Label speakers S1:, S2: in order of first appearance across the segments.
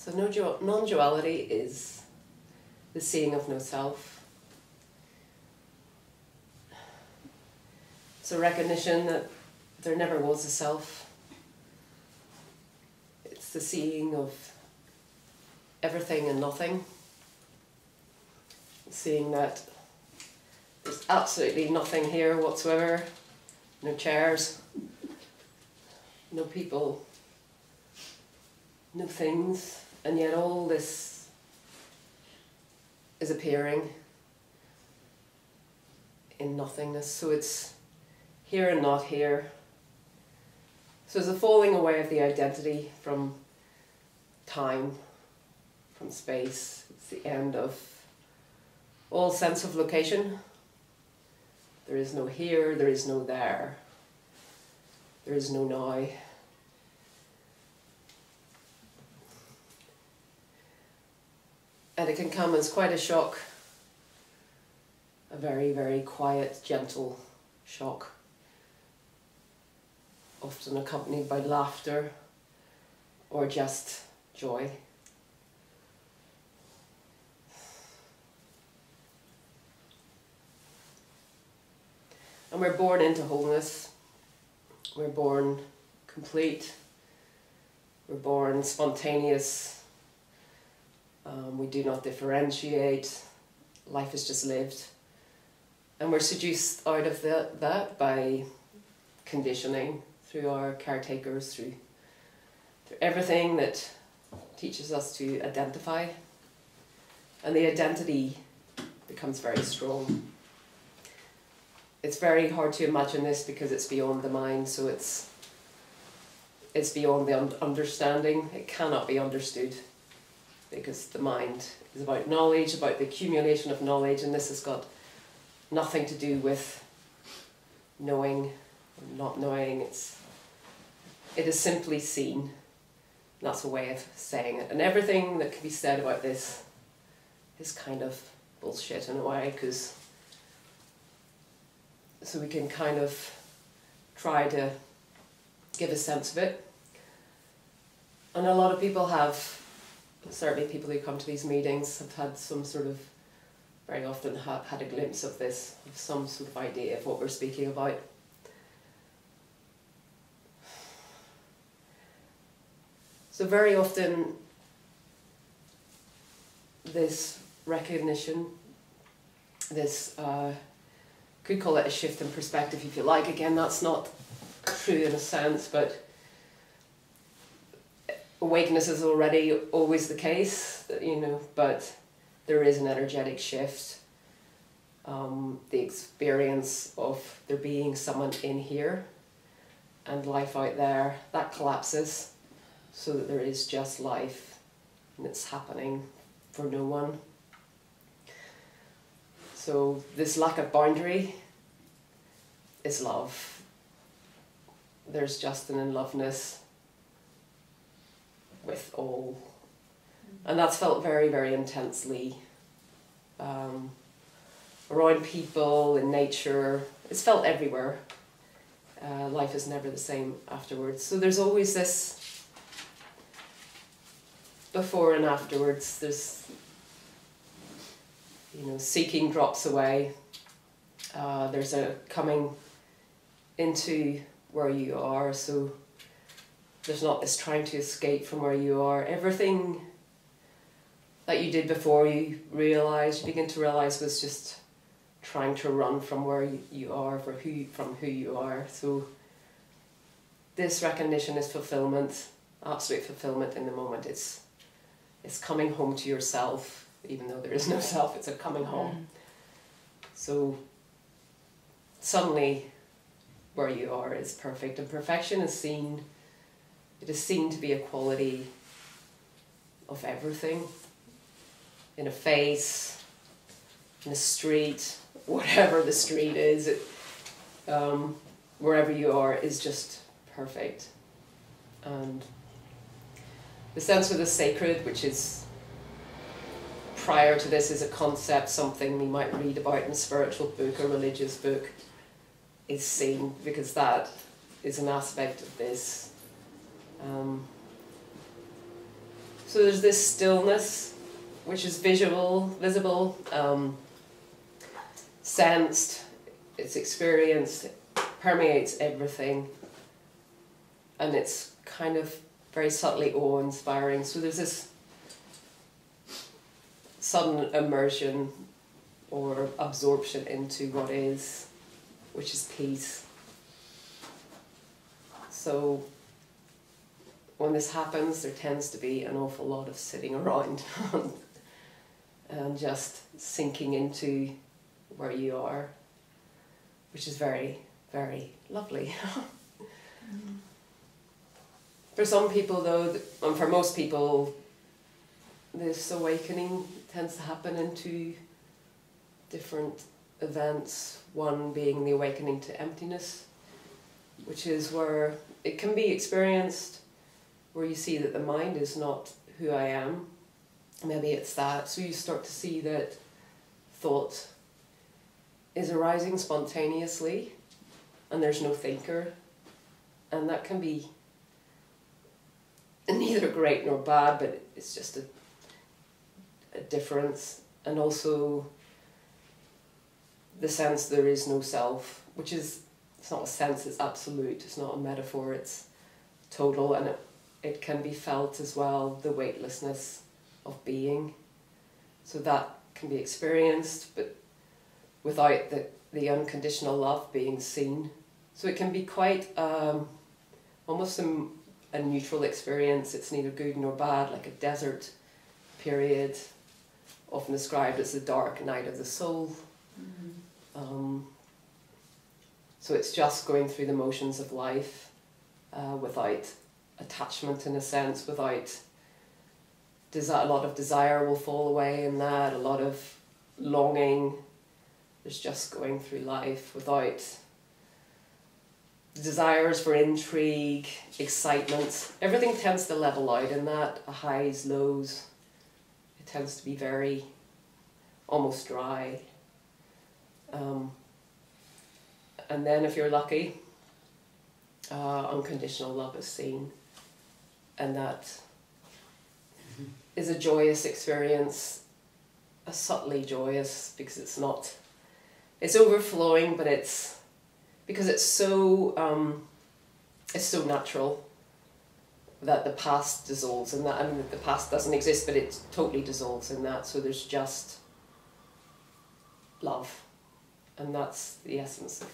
S1: So non-duality is the seeing of no self. It's a recognition that there never was a self. It's the seeing of everything and nothing. Seeing that there's absolutely nothing here whatsoever. No chairs, no people, no things, and yet all this is appearing in nothingness. So it's here and not here. So it's a falling away of the identity from time, from space. It's the end of all sense of location. There is no here, there is no there. There is no now. And it can come as quite a shock. A very, very quiet, gentle shock. Often accompanied by laughter or just joy. And we're born into wholeness. We're born complete. We're born spontaneous. We do not differentiate. Life is just lived. And we're seduced out of that by conditioning through our caretakers, through everything that teaches us to identify. And the identity becomes very strong. It's very hard to imagine this because it's beyond the mind, so it's beyond the understanding. It cannot be understood because the mind is about knowledge, about the accumulation of knowledge, and this has got nothing to do with knowing or not knowing. It is simply seen. That's a way of saying it. And everything that can be said about this is kind of bullshit in a way, because so we can kind of try to give a sense of it. And a lot of people have, certainly people who come to these meetings, have had some sort of, very often had a glimpse of this, of some sort of idea of what we're speaking about. So very often this recognition, this could call it a shift in perspective if you like. Again, that's not true in a sense, but awakeness is already always the case, but there is an energetic shift. The experience of there being someone in here and life out there, that collapses so that there is just life and it's happening for no one. So this lack of boundary is love. There's just an in-loveness with all. And that's felt very, very intensely around people, in nature. It's felt everywhere. Life is never the same afterwards. So there's always this before and afterwards. There's seeking drops away. There's a coming into where you are, so there's not this trying to escape from where you are. Everything that you did before you begin to realize was just trying to run from where you are, from who you are. So this recognition is fulfillment, absolute fulfillment in the moment. It's coming home to yourself, even though there is no self, it's a coming home. So suddenly where you are is perfect, and perfection is seen, it is seen to be a quality of everything. In a face, in a street, whatever the street is, wherever you are is just perfect. And the sense of the sacred, which is prior to this is a concept, something we might read about in a spiritual book or religious book, is seen, because that is an aspect of this. So there's this stillness, which is visible, sensed, it's experienced, it permeates everything, and it's kind of very subtly awe-inspiring. So there's this sudden immersion or absorption into what is, which is peace. So when this happens, there tends to be an awful lot of sitting around and just sinking into where you are, which is very, very lovely. For some people though, and for most people, this awakening tends to happen in two different events. One being the awakening to emptiness, which is where it can be experienced, where you see that the mind is not who I am. Maybe it's that. So you start to see that thought is arising spontaneously and there's no thinker. And that can be neither great nor bad, but it's just a difference. And also the sense there is no self, which is, it's not a sense, it's absolute, it's not a metaphor, it's total, and it can be felt as well, the weightlessness of being. So that can be experienced, but without the unconditional love being seen. So it can be quite almost a neutral experience. It's neither good nor bad, like a desert period, often described as the dark night of the soul. Mm-hmm. So it's just going through the motions of life without attachment, in a sense, without a lot of desire will fall away in that, a lot of longing. There's just going through life without desires for intrigue, excitement. Everything tends to level out in that, highs, lows. It tends to be very, almost dry. And then if you're lucky, unconditional love is seen. And that is a joyous experience, a subtly joyous, because it's not, it's overflowing, but it's, because it's so natural that the past dissolves in that. I mean, the past doesn't exist, but it totally dissolves in that. So there's just love. And that's the essence of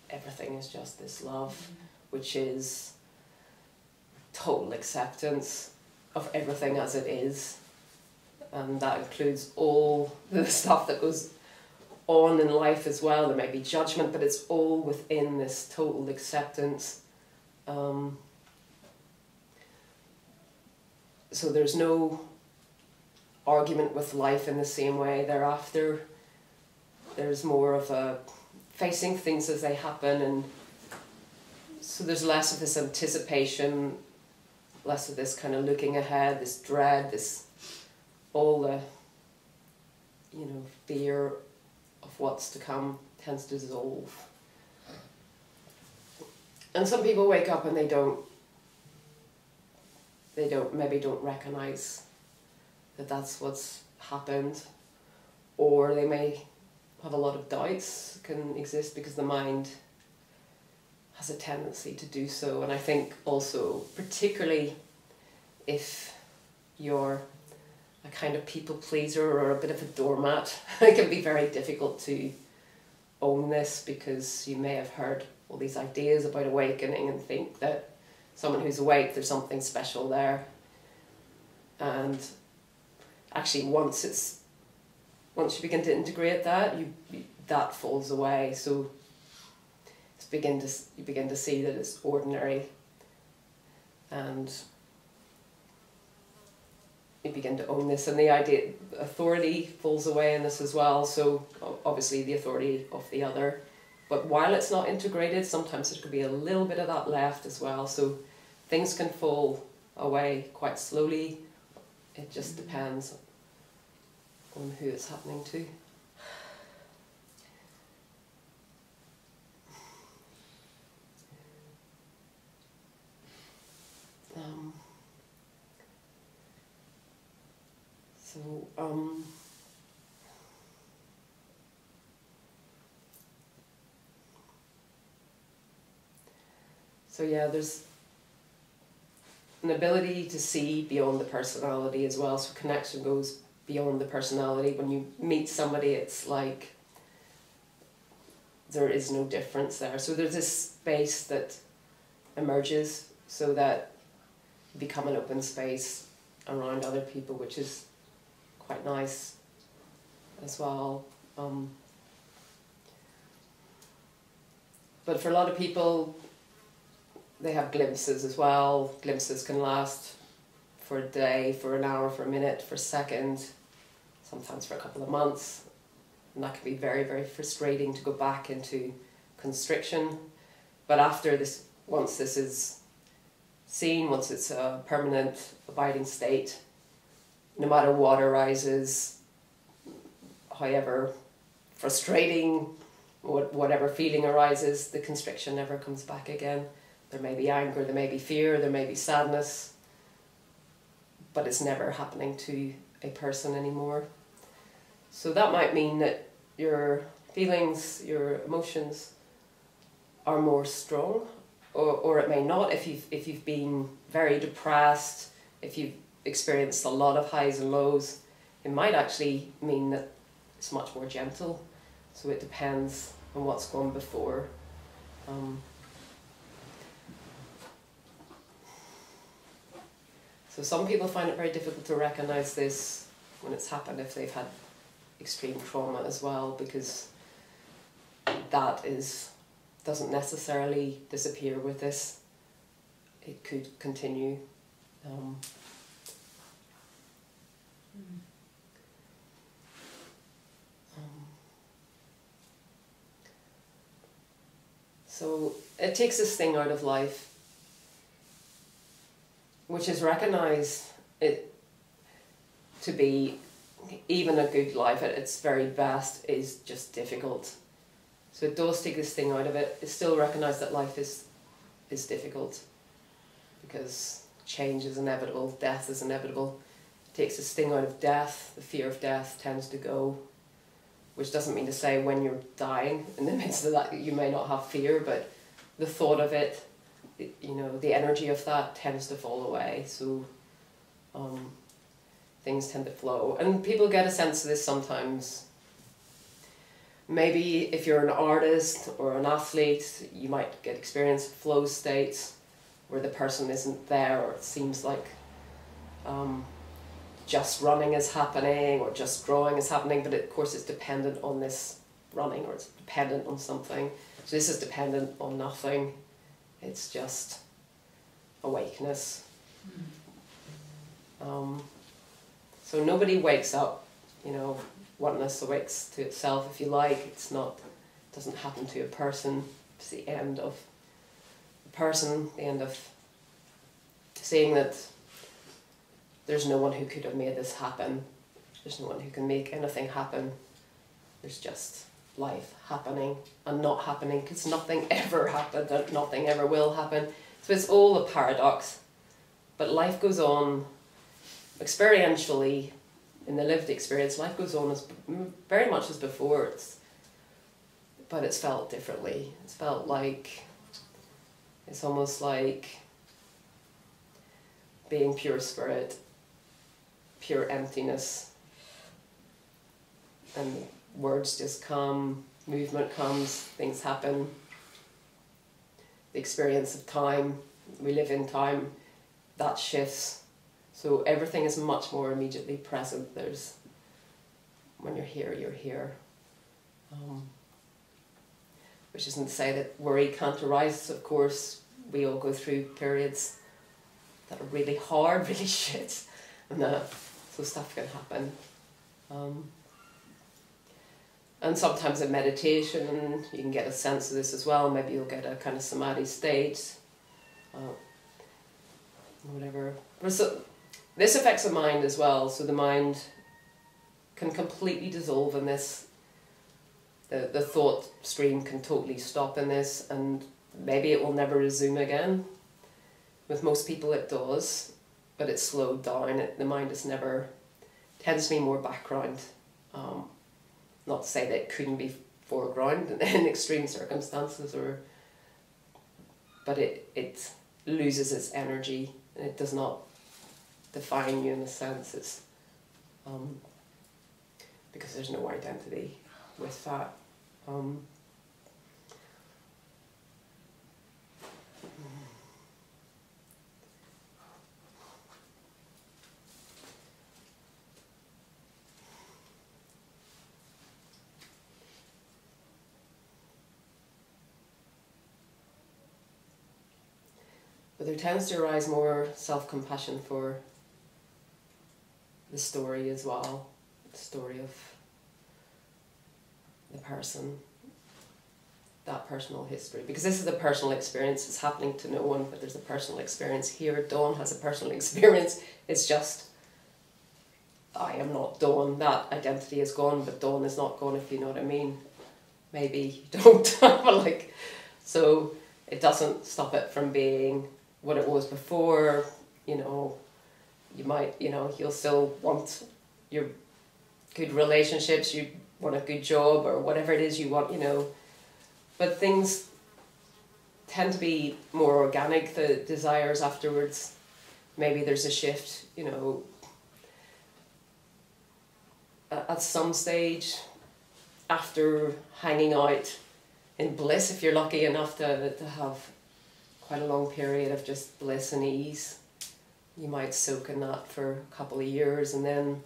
S1: everything, is just this love, which is total acceptance of everything as it is. And that includes all the stuff that goes on in life as well. There may be judgment, but it's all within this total acceptance. So there's no argument with life in the same way thereafter. There's more of a facing things as they happen, and so there's less of this anticipation, less of this kind of looking ahead, this dread, this all the, you know, fear of what's to come tends to dissolve. And some people wake up and they maybe don't recognize that that's what's happened, or they may have a lot of doubts can exist because the mind has a tendency to do so. And I think also, particularly if you're a kind of people pleaser or a bit of a doormat, it can be very difficult to own this, because you may have heard all these ideas about awakening and think that someone who's awake, there's something special there. And actually once you begin to integrate that, that falls away. So you begin to see that it's ordinary, and you begin to own this, and the idea authority falls away in this as well. So obviously the authority of the other, but while it's not integrated, sometimes there could be a little bit of that left as well. So things can fall away quite slowly. It just depends on who it's happening to. So, so yeah, there's an ability to see beyond the personality as well. So connection goes beyond the personality. When you meet somebody, it's like there is no difference there. So there's this space that emerges so that you become an open space around other people, which is quite nice as well. But for a lot of people, they have glimpses as well. Glimpses can last for a day, for an hour, for a minute, for a second, sometimes for a couple of months. And that can be very, very frustrating to go back into constriction. But after this, once this is seen, once it's a permanent abiding state, no matter what arises, however frustrating, whatever feeling arises, the constriction never comes back again. There may be anger, there may be fear, there may be sadness, but it's never happening to a person anymore. So that might mean that your feelings, your emotions are more strong, or it may not. If you've been very depressed, if you've experienced a lot of highs and lows, it might actually mean that it's much more gentle. So it depends on what's gone before. So some people find it very difficult to recognize this when it's happened if they've had extreme trauma as well, because that doesn't necessarily disappear with this. It could continue. So it takes this thing out of life, which is recognized it to be even a good life at its very best is just difficult. So it does take this thing out of it. It's still recognized that life is difficult because change is inevitable, death is inevitable. It takes this thing out of death. The fear of death tends to go, which doesn't mean to say when you're dying, in the midst of that you may not have fear, but the thought of it, you know, the energy of that tends to fall away. So things tend to flow. And people get a sense of this sometimes. Maybe if you're an artist or an athlete, you might get experience flow states where the person isn't there, or it seems like just running is happening or just drawing is happening, but of course it's dependent on this running, or it's dependent on something. So this is dependent on nothing. It's just awakeness. So nobody wakes up, you know, oneness awakes to itself, if you like. It's not, it doesn't happen to a person. It's the end of the person, the end of seeing that there's no one who could have made this happen. There's no one who can make anything happen. There's just life happening and not happening, because nothing ever happened and nothing ever will happen. So it's all a paradox. But life goes on experientially, in the lived experience, life goes on as very much as before. But it's felt differently. It's felt like, it's almost like being pure spirit, pure emptiness, and words just come, movement comes, things happen. The experience of time, we live in time, that shifts. So everything is much more immediately present. There's, when you're here, you're here. Which isn't to say that worry can't arise. Of course, we all go through periods that are really hard, really shit, and so stuff can happen. And sometimes in meditation, you can get a sense of this as well. Maybe you'll get a kind of samadhi state, whatever. So this affects the mind as well. So the mind can completely dissolve in this. The thought stream can totally stop in this, and maybe it will never resume again. With most people it does, but it's slowed down. The mind is never tends to be more background. Not to say that it couldn't be foreground in extreme circumstances, but it loses its energy and it does not define you in a sense. It's because there's no identity with that. But there tends to arise more self-compassion for the story as well, the story of the person, that personal history. Because this is a personal experience, it's happening to no one, but there's a personal experience here. Dawn has a personal experience. It's just, I am not Dawn. That identity is gone, but Dawn is not gone, if you know what I mean. Maybe you don't. Like, so it doesn't stop it from being what it was before. You know, you might, you know, you'll still want your good relationships, you want a good job or whatever it is you want, you know. But things tend to be more organic, the desires afterwards. Maybe there's a shift, you know, at some stage after hanging out in bliss, if you're lucky enough to have quite a long period of just bliss and ease. You might soak in that for a couple of years, and then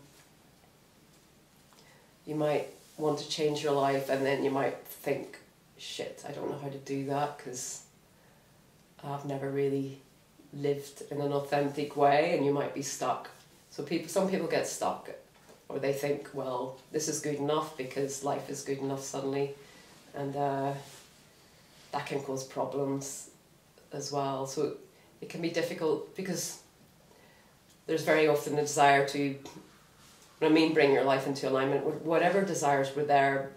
S1: you might want to change your life, and then you might think, shit, I don't know how to do that because I've never really lived in an authentic way, and you might be stuck. So some people get stuck, or they think, well, this is good enough because life is good enough suddenly, and that can cause problems as well. So it can be difficult because there's very often a desire to, what I mean, bring your life into alignment with whatever desires were there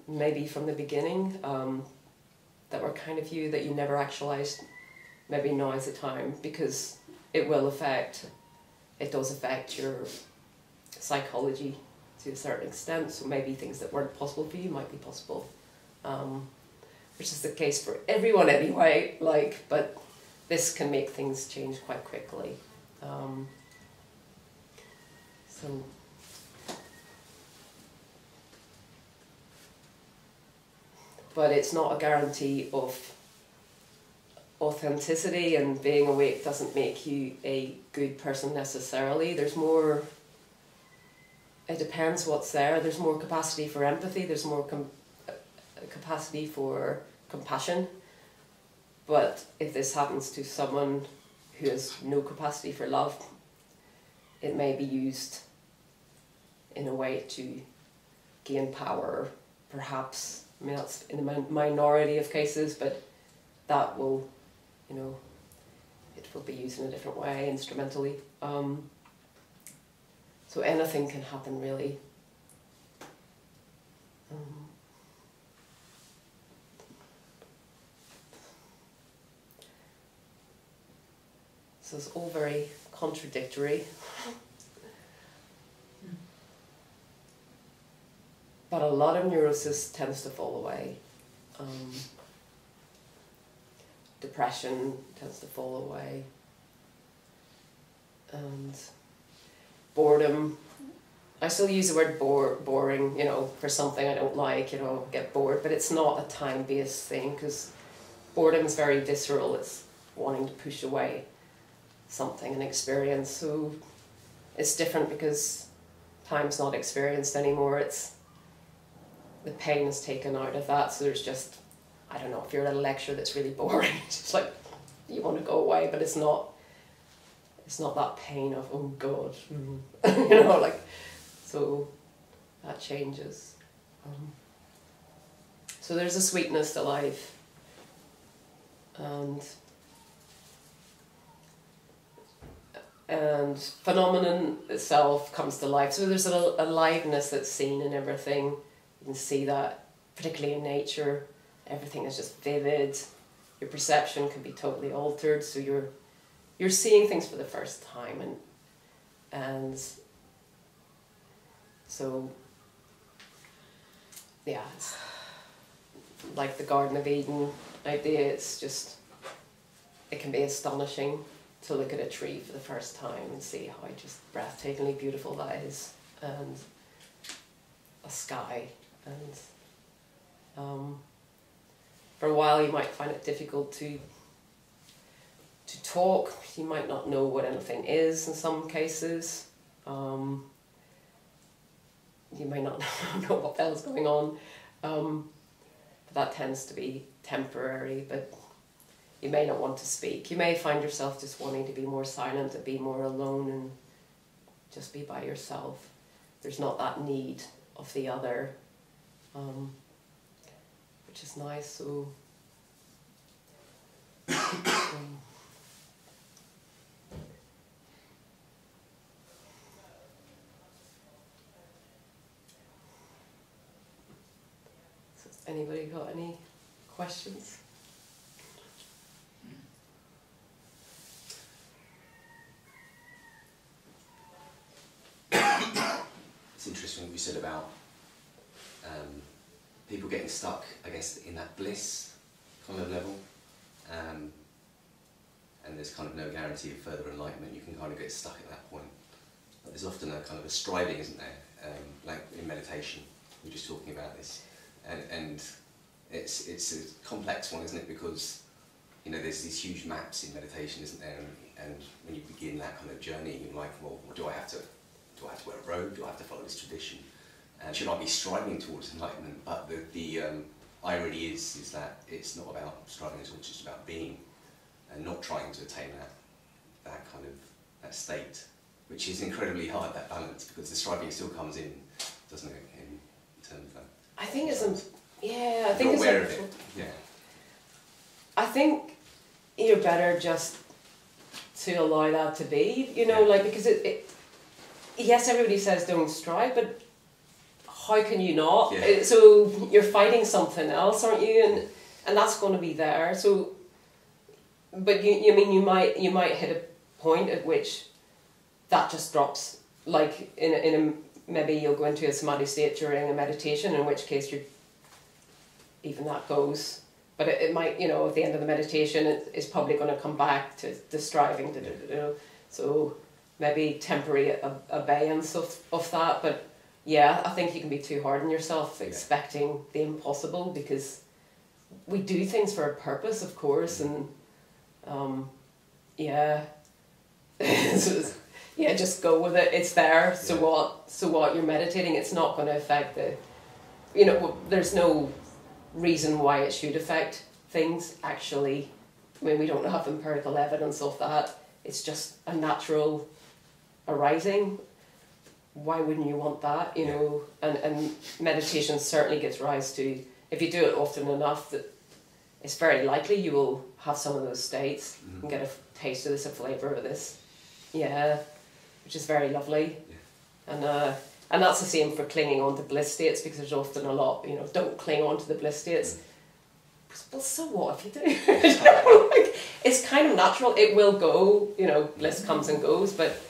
S1: maybe from the beginning, that were kind of you that you never actualized. Maybe now is the time, because it does affect your psychology to a certain extent. So maybe things that weren't possible for you might be possible, which is the case for everyone anyway. Like, but this can make things change quite quickly. But it's not a guarantee of authenticity, and being awake doesn't make you a good person necessarily. There's more, it depends what's there. There's more capacity for empathy, there's more capacity for compassion. But if this happens to someone who has no capacity for love, it may be used in a way to gain power, perhaps. I mean, that's in a minority of cases, but that will, you know, it will be used in a different way, instrumentally. So anything can happen, really. So it's all very contradictory. But a lot of neurosis tends to fall away. Depression tends to fall away. And boredom. I still use the word boring, you know, for something I don't like, you know, get bored. But it's not a time-based thing, because boredom is very visceral. It's wanting to push away something, an experience. So it's different because time's not experienced anymore. It's the pain is taken out of that. So there's just, I don't know, if you're at a lecture that's really boring, it's just like you want to go away, but it's not that pain of, oh God, you know, like, so that changes. So there's a sweetness to life, and phenomenon itself comes to life. So there's a aliveness that's seen in everything. You can see that, particularly in nature. Everything is just vivid. Your perception can be totally altered. So you're seeing things for the first time, and So yeah, it's like the Garden of Eden idea. It's just, it can be astonishing to look at a tree for the first time and see how just breathtakingly beautiful that is, and a sky, and for a while you might find it difficult to talk. You might not know what anything is in some cases. You may not know what the hell's going on. But that tends to be temporary, but you may not want to speak. You may find yourself just wanting to be more silent, to be more alone and just be by yourself. There's not that need of the other, which is nice. So anybody got any questions?
S2: It's interesting what you said about people getting stuck, I guess, in that bliss kind of level, and there's kind of no guarantee of further enlightenment. You can kind of get stuck at that point. But there's often a kind of a striving, isn't there? Like in meditation, we're just talking about this, and it's a complex one, isn't it? Because there's these huge maps in meditation, isn't there? And when you begin that kind of journey, you're like, well, do I have to wear a robe? Do I have to follow this tradition? And should I be striving towards enlightenment? But the irony is that it's not about striving, it's just about being, and not trying to attain that kind of that state, which is incredibly hard, that balance, because the striving still comes in, doesn't it, in terms of that?
S1: I think it's I think
S2: it's aware of it. Yeah.
S1: I think you're better just to allow that to be, like, because yes, everybody says don't strive, but how can you not?
S2: Yeah.
S1: So you're fighting something else, aren't you? And that's going to be there. So, but you might hit a point at which that just drops. Like maybe you'll go into a samadhi state during a meditation, in which case even that goes. But it might, at the end of the meditation, it's probably going to come back to the striving. So maybe temporary abeyance of that, but yeah, I think you can be too hard on yourself expecting the impossible, because we do things for a purpose, of course, and just go with it. It's there. So what? You're meditating. It's not going to affect there's no reason why it should affect things, actually. I mean, we don't have empirical evidence of that. It's just a natural arising. Why wouldn't you want that, and meditation certainly gives rise to, if you do it often enough, that it's very likely you will have some of those states and get a taste of this, a flavour of this, which is very lovely. And that's the same for clinging on to bliss states, because there's often a lot, don't cling on to the bliss states. Well, so what if you do? It's kind of natural, it will go, bliss comes and goes, but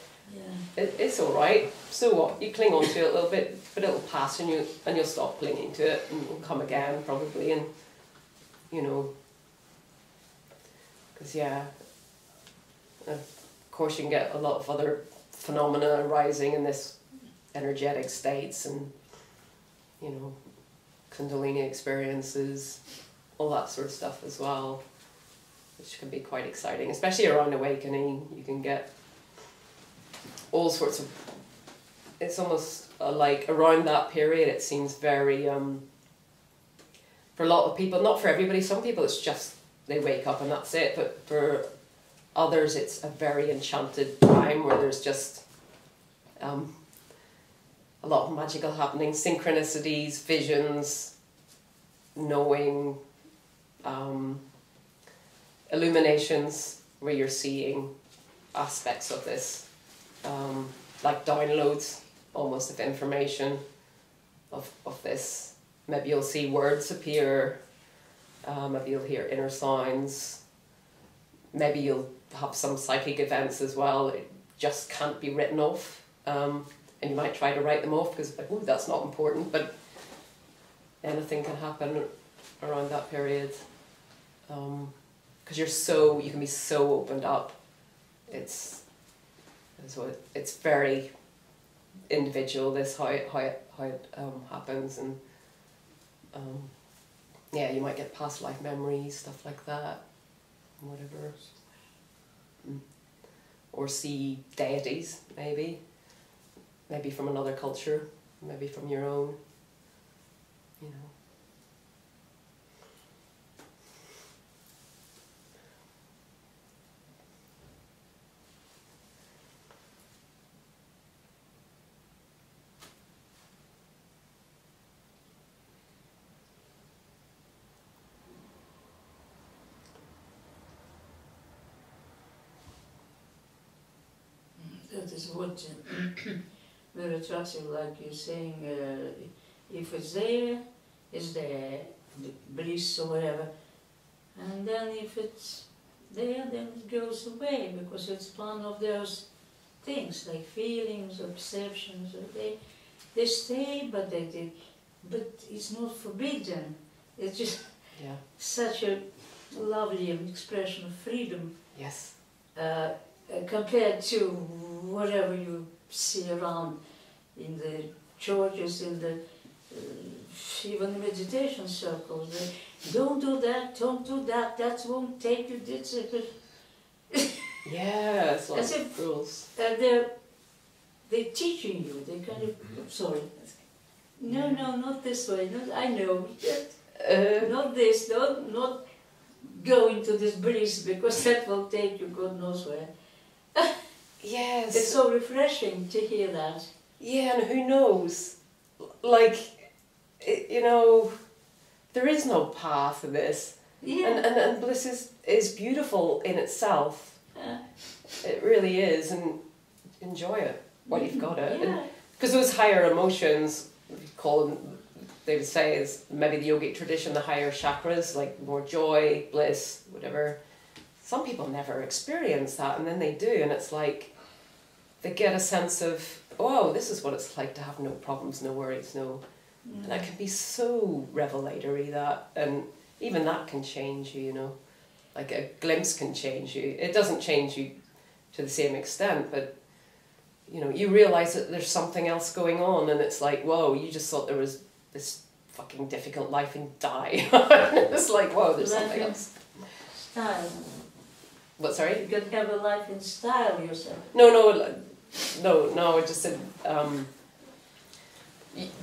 S1: it's all right. So what? You cling on to it a little bit, but it'll pass, and you'll stop clinging to it, and it'll come again probably, and because of course you can get a lot of other phenomena arising in this energetic states, and Kundalini experiences, all that sort of stuff as well, which can be quite exciting, especially around awakening. You can get all sorts of, it's almost like around that period it seems very, for a lot of people, not for everybody, some people it's just they wake up and that's it, but for others it's a very enchanted time where there's just a lot of magical happening, synchronicities, visions, knowing, illuminations, where you're seeing aspects of this, like downloads almost of information of this. Maybe you'll see words appear, maybe you'll hear inner sounds, maybe you'll have some psychic events as well. It just can't be written off. and you might try to write them off because like, oh, that's not important, but anything can happen around that period. Because you can be so opened up. It's very individual, this how it happens, and yeah, you might get past life memories, stuff like that, whatever. Or see deities, maybe from another culture, maybe from your own, you know.
S3: That is what very attractive, like you're saying, if it's there, it's there, the bliss or whatever, and then if it's there, then it goes away, because it's one of those things, like feelings or perceptions, or they stay, but but it's not forbidden. It's just such a lovely expression of freedom.
S1: Yes.
S3: Compared to whatever you see around in the churches, in the even the meditation circles, they don't do that, that won't take you this.
S1: Yeah, it's like
S3: as if
S1: rules.
S3: They're teaching you. They kind of sorry. No, not this way. I know. Not this. Not go into this bliss, because that will take you God knows where.
S1: Yes.
S3: It's so refreshing to hear that.
S1: Yeah, and who knows? Like, you know, there is no path to this.
S3: Yeah.
S1: And bliss is beautiful in itself. It really is, and enjoy it while you've got it.
S3: Yeah.
S1: Because those higher emotions, they would say, is maybe the yogic tradition, the higher chakras, like more joy, bliss, whatever. Some people never experience that, and then they do, and it's like they get a sense of, oh, this is what it's like to have no problems, no worries, and that can be so revelatory, that, and even that can change you, you know, like a glimpse can change you. It doesn't change you to the same extent, but you know, you realise that there's something else going on, and it's like, whoa, you just thought there was this fucking difficult life and die. It's like, whoa, there's something else.
S3: Style.
S1: What, sorry?
S3: You can have a life in style yourself.
S1: No, I just said,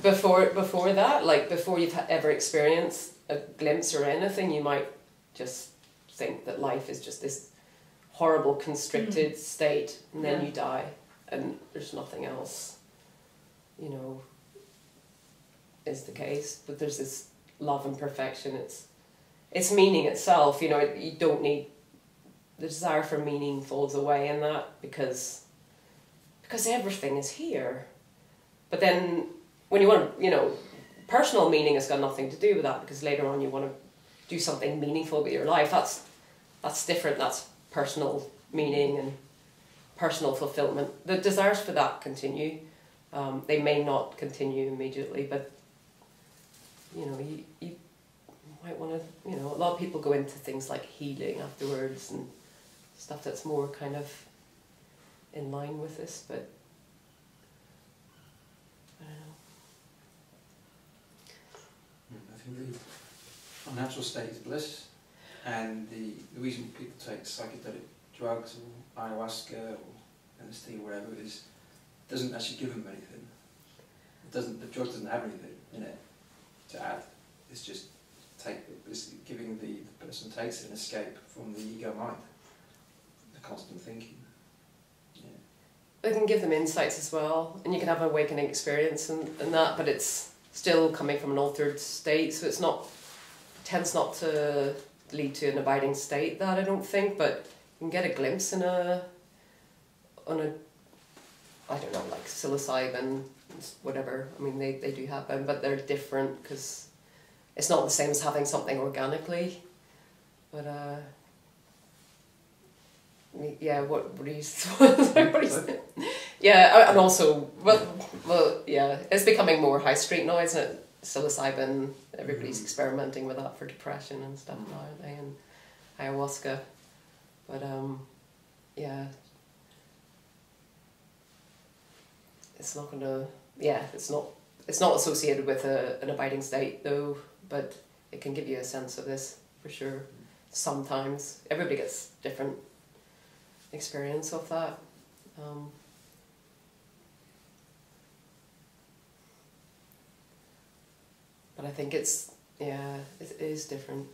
S1: before that, like before you've ever experienced a glimpse or anything, you might just think that life is just this horrible constricted state, and then you die, and there's nothing else, you know, is the case. But there's this love and perfection. It's meaning itself, you know. You don't need, the desire for meaning falls away in that, because everything is here. But then when you want to, you know, personal meaning has got nothing to do with that, because later on you want to do something meaningful with your life. That's different. That's personal meaning and personal fulfillment. The desires for that continue. They may not continue immediately, but you know, you might want to, you know, a lot of people go into things like healing afterwards and stuff that's more kind of in line with this, but I don't know.
S4: I think the unnatural state is bliss, and the reason people take psychedelic drugs or ayahuasca or LSD or whatever is it doesn't actually give them anything. The drug doesn't have anything in it to add. It's just giving the person takes an escape from the ego mind, the constant thinking.
S1: It can give them insights as well, and you can have an awakening experience and that, but it's still coming from an altered state, so it's not, tends not to lead to an abiding state, that I don't think, but you can get a glimpse on a I don't know, like psilocybin, whatever. I mean, they do happen, but they're different because it's not the same as having something organically. But yeah, what do you say? Yeah, and also, well, yeah, it's becoming more high street now, isn't it? Psilocybin, everybody's experimenting with that for depression and stuff now, aren't they? And ayahuasca, but yeah, it's not gonna. Yeah, it's not associated with an abiding state though, but it can give you a sense of this for sure. Sometimes everybody gets different experience of that. But I think it is different.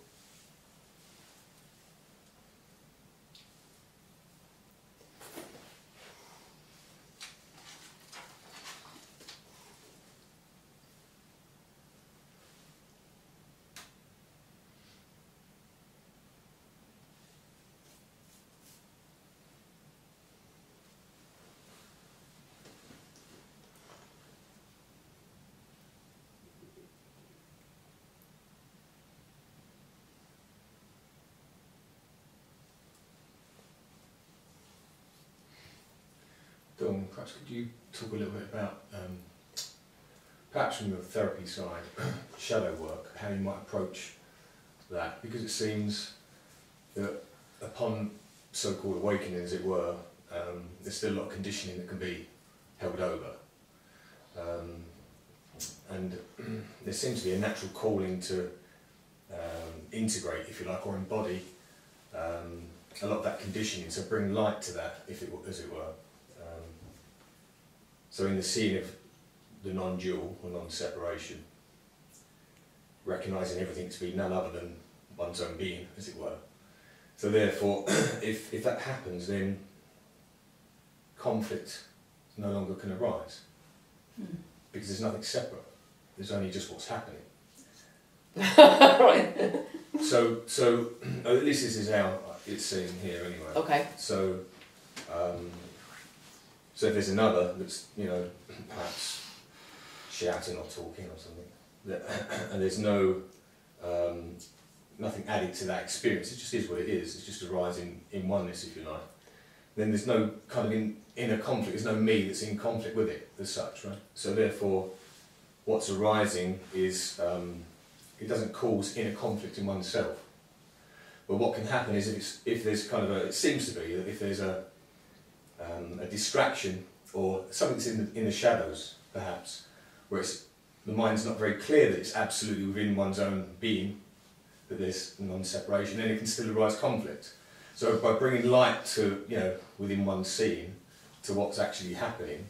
S5: Dawn, perhaps could you talk a little bit about, perhaps from the therapy side, shadow work, how you might approach that? Because it seems that upon so-called awakening, as it were, there's still a lot of conditioning that can be held over. And there seems to be a natural calling to integrate, if you like, or embody a lot of that conditioning, so bring light to that, as it were. So in the scene of the non-dual or non-separation, recognising everything to be none other than one's own being, as it were. So therefore, if that happens, then conflict no longer can arise, because there's nothing separate. There's only just what's happening.
S1: Right.
S5: So at least this is how it's seen here anyway.
S1: Okay.
S5: So if there's another that's, perhaps shouting or talking or something, and there's no nothing added to that experience, it just is what it is, it's just arising in oneness, if you like, then there's no kind of inner conflict, there's no me that's in conflict with it as such, right? So therefore, what's arising is, it doesn't cause inner conflict in oneself. But what can happen is if there's kind of it seems to be that if there's a distraction or something that's in the shadows, perhaps, where the mind's not very clear that it's absolutely within one's own being, that there's non-separation, then it can still arise conflict. So by bringing light to, within one's seeing, to what's actually happening,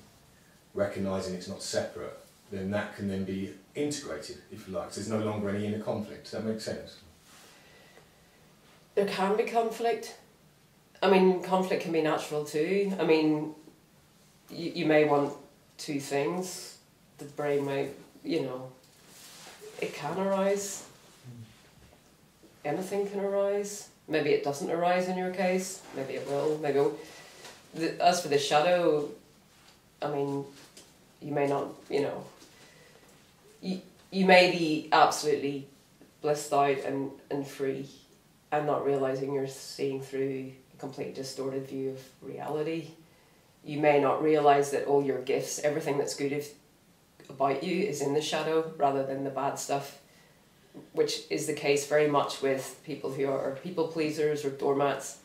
S5: recognising it's not separate, then that can then be integrated, if you like. So there's no longer any inner conflict. Does that make sense?
S1: There can be conflict. I mean, conflict can be natural too. I mean, you may want two things. The brain may, it can arise. Anything can arise. Maybe it doesn't arise in your case. Maybe it will. Maybe it will. As for the shadow, I mean, you may not, you may be absolutely blissed out and free and not realising you're seeing through a completely distorted view of reality. You may not realise that all your gifts, everything that's good about you is in the shadow rather than the bad stuff, which is the case very much with people who are people pleasers or doormats.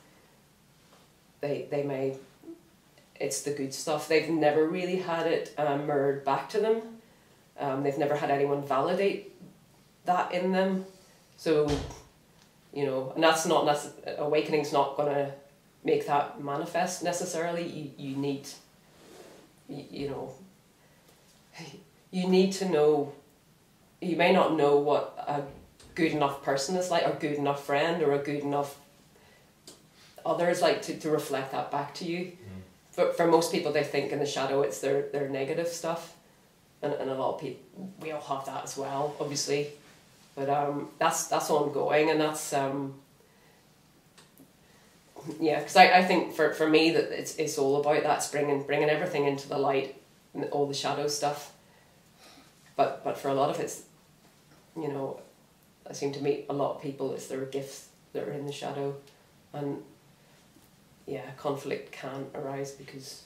S1: They may, it's the good stuff. They've never really had it mirrored back to them. They've never had anyone validate that in them. So, and awakening's not going to make that manifest necessarily. You need, you need to know. You may not know what a good enough person is like, or a good enough friend, or a good enough other is like to reflect that back to you. But for most people, they think in the shadow it's their negative stuff, and a lot of people, we all have that as well, obviously. But that's ongoing, and that's because I think for me that it's all about that, it's bringing everything into the light, all the shadow stuff. But for a lot of it's, I seem to meet a lot of people, it's their gifts that are in the shadow, and conflict can arise because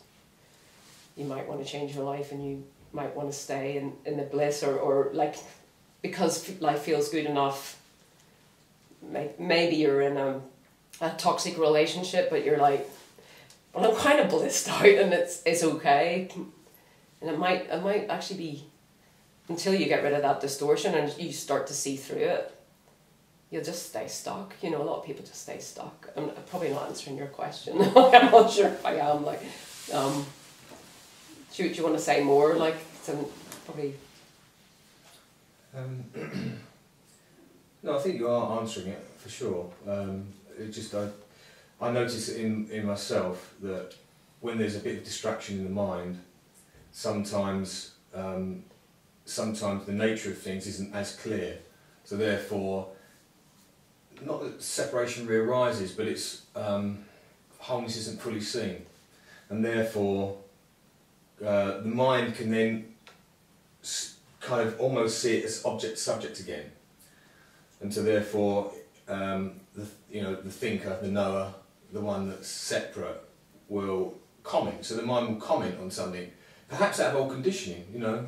S1: you might want to change your life and you might want to stay in the bliss, or like, because life feels good enough, maybe you're in a toxic relationship, but you're like, well, I'm kind of blissed out and it's okay. And it might actually be, until you get rid of that distortion and you start to see through it, you'll just stay stuck. You know, a lot of people just stay stuck. I'm probably not answering your question. I'm not sure if I am. Like, do you want to say more? Like, probably.
S5: No, I think you are answering it for sure. It just I notice in myself that when there's a bit of distraction in the mind, sometimes the nature of things isn't as clear. So therefore, not that separation re-arises, but it's wholeness isn't fully seen, and therefore the mind can then kind of almost see it as object-subject again, and so therefore the thinker, the knower, the one that's separate, will comment. So the mind will comment on something, perhaps out of old conditioning, you know,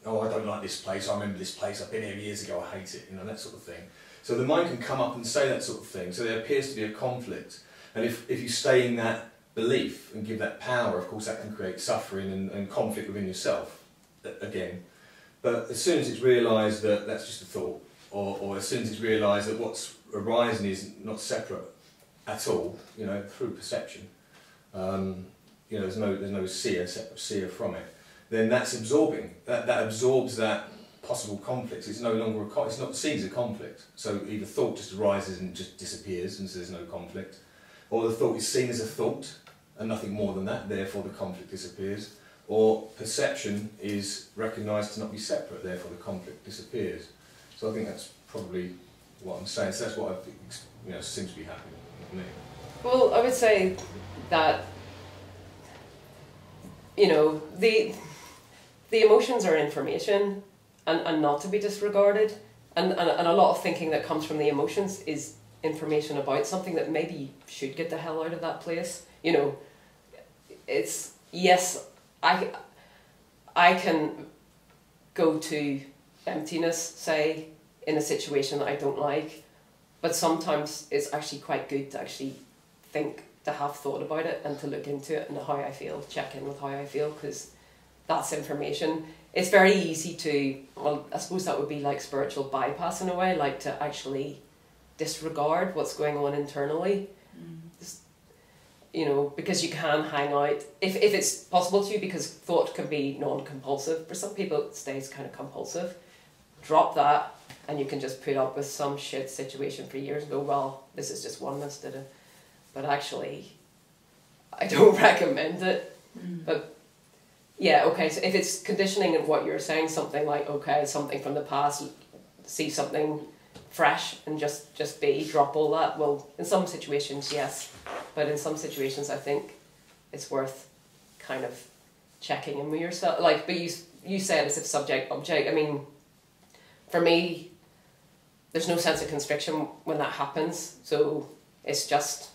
S5: oh, I don't like this place, I remember this place, I've been here years ago, I hate it, you know, that sort of thing. So the mind can come up and say that sort of thing, so there appears to be a conflict. And if you stay in that belief and give that power, of course that can create suffering and conflict within yourself, again. But as soon as it's realised that that's just a thought, or as soon as it's realised that what's arising is not separate at all, you know, through perception, you know, there's no separate seer from it, then that's absorbing. That absorbs that possible conflict. It's no longer it's not seen as a conflict. So either thought just arises and just disappears, and so there's no conflict, or the thought is seen as a thought and nothing more than that. Therefore, the conflict disappears. Or perception is recognised to not be separate. Therefore, the conflict disappears. So I think that's probably what I'm saying. So that's what seems to be happening with me.
S1: Well, I would say that, you know, the emotions are information and not to be disregarded, and a lot of thinking that comes from the emotions is information about something that maybe you should get the hell out of that place. You know, it's, yes, I can go to emptiness, say, in a situation that I don't like, but sometimes it's actually quite good to actually think, to have thought about it and to look into it and how I feel, check in with how I feel, because that's information. It's very easy to, well, I suppose that would be like spiritual bypass in a way, like to actually disregard what's going on internally. Just, you know, because you can hang out, if it's possible to, because thought can be non-compulsive. For some people it stays kind of compulsive. Drop that and you can just put up with some shit situation for years and go, well, this is just oneness, did it? But actually, I don't recommend it. But yeah, okay, so if it's conditioning and what you're saying, something like, okay, something from the past, see something fresh and just be, drop all that. Well, in some situations, yes. But in some situations, I think it's worth kind of checking in with yourself. Like, but you said as if subject, object. I mean, for me, there's no sense of constriction when that happens. So it's just,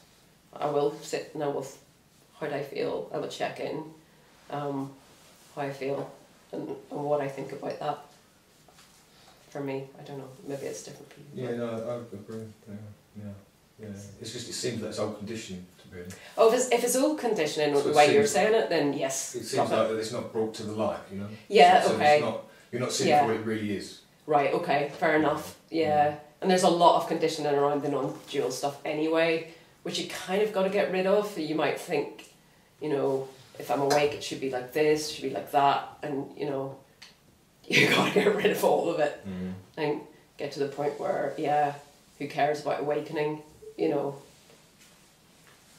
S1: I will sit now with how do I feel. I will check in, how I feel and what I think about that. For me, I don't know, maybe it's different for you.
S5: Yeah, no, I agree. Yeah. It's just, it seems that it's old conditioning, really.
S1: Oh, if it's old conditioning,
S5: So
S1: the way you're saying it, then yes.
S5: It seems like it's not brought to the light, you know?
S1: Yeah,
S5: so
S1: okay.
S5: It's not, you're not seeing what it really is.
S1: Right, okay, fair enough. Yeah. And there's a lot of conditioning around the non-dual stuff anyway, which you kind of got to get rid of. You might think, you know, if I'm awake, it should be like this, it should be like that, and, you know, you got to get rid of all of it and get to the point where, yeah, who cares about awakening? You know,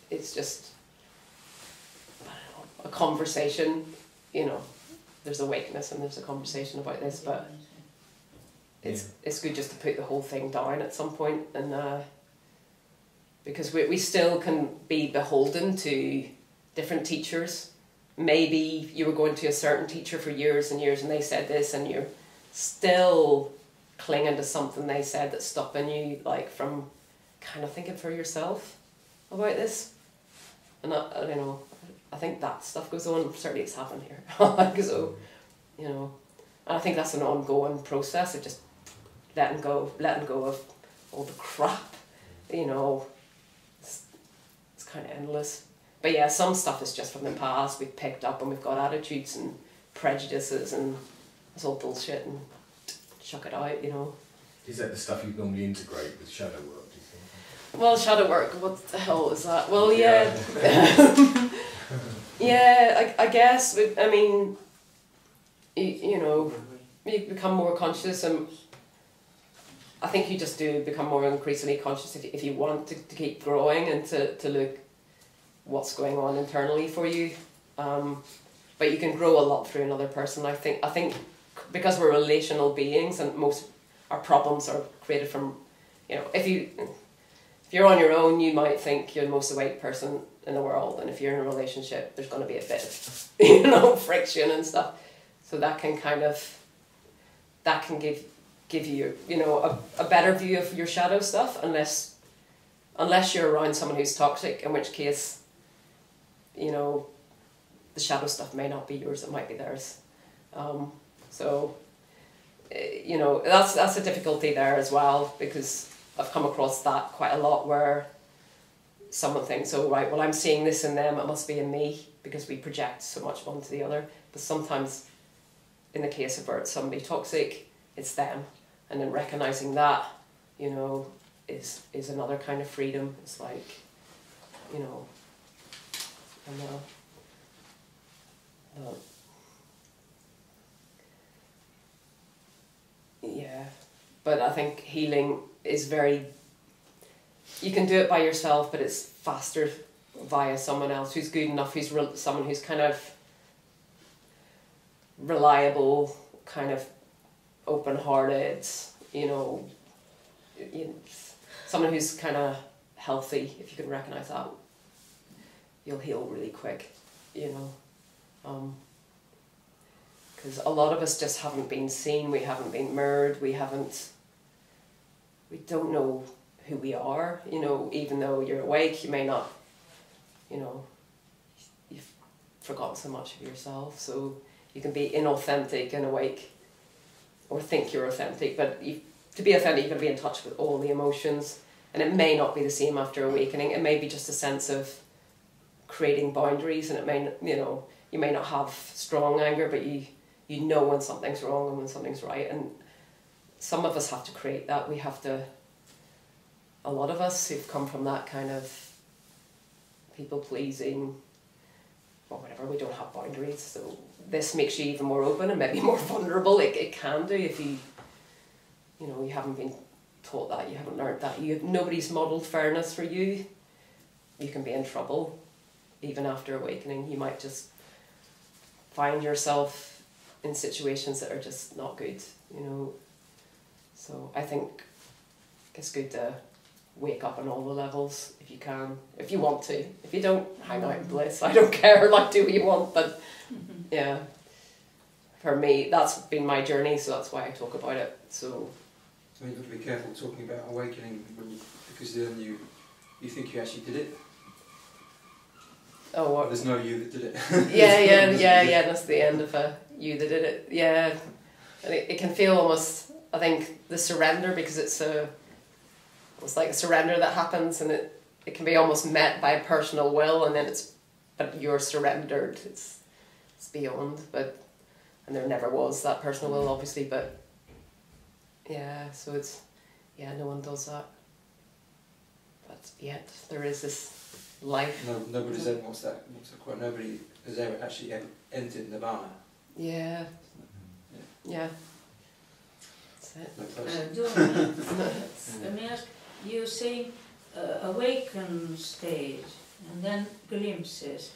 S1: it's just, I don't know, a conversation. You know, there's awakeness and there's a conversation about this, but it's good just to put the whole thing down at some point, and because we still can be beholden to different teachers. Maybe you were going to a certain teacher for years and years and they said this, and you're still clinging to something they said that's stopping you, like, from kind of thinking for yourself about this. And I don't know, I think that stuff goes on. Certainly it's happened here. So, you know, and I think that's an ongoing process of just letting go of all the crap, you know. It's kind of endless. But yeah, some stuff is just from the past. We've picked up and we've got attitudes and prejudices and it's all bullshit and chuck it out, you know.
S5: Is that the stuff you normally integrate with shadow work, do you think?
S1: Well, shadow work, what the hell is that? Well, yeah. Yeah, I guess, I mean, you know, you become more conscious, and I think you just do become more increasingly conscious if you want to keep growing and to look what's going on internally for you. But you can grow a lot through another person. I think because we're relational beings and most our problems are created from, you know, if you're on your own, you might think you're the most awake person in the world, and if you're in a relationship, there's going to be a bit of, you know, friction and stuff. So that can give you, you know, a better view of your shadow stuff, unless you're around someone who's toxic, in which case, you know, the shadow stuff may not be yours, it might be theirs. So, you know, that's a difficulty there as well, because I've come across that quite a lot, where someone thinks, oh right, well I'm seeing this in them, it must be in me, because we project so much onto the other. But sometimes, in the case of where it's somebody toxic, it's them. And then recognising that, you know, is another kind of freedom. It's like, you know, I know. Yeah, but I think healing is very, you can do it by yourself, but it's faster via someone else who's good enough, someone who's kind of reliable, kind of open-hearted, you know, someone who's kind of healthy. If you can recognise that, you'll heal really quick, you know. Because a lot of us just haven't been seen, we haven't been mirrored, we don't know who we are, you know. Even though you're awake, you may not, you know, you've forgotten so much of yourself, so you can be inauthentic and awake, or think you're authentic, but to be authentic, you've got to be in touch with all the emotions, and it may not be the same after awakening. It may be just a sense of creating boundaries, and it may, you know, you may not have strong anger, but you know when something's wrong and when something's right, and some of us have to create that. We have to, a lot of us who've come from that kind of people-pleasing, or whatever, we don't have boundaries, so this makes you even more open and maybe more vulnerable. It can do if you know, you haven't been taught that, you haven't learned that, nobody's modelled fairness for you. You can be in trouble even after awakening. You might just find yourself in situations that are just not good, you know. So I think it's good to wake up on all the levels if you can, if you want to. If you don't, hang out in bliss. I don't care, like, do what you want, but yeah. For me, that's been my journey, so that's why I talk about it. So
S4: you've got to be careful talking about awakening, because then you think you actually did it.
S1: Oh, what?
S4: There's no you that did it.
S1: yeah, that's the end of a you that did it. Yeah, and it can feel almost, I think, the surrender, because it's like a surrender that happens, and it can be almost met by a personal will, and then but you're surrendered. It's beyond, and there never was that personal will, obviously, but yeah, so no one does that. But yet there is this life.
S4: Nobody's ever, what's that quote? Nobody has ever actually entered nirvana.
S1: Yeah. That's it.
S3: Let me ask, you're saying awakened stage and then glimpses.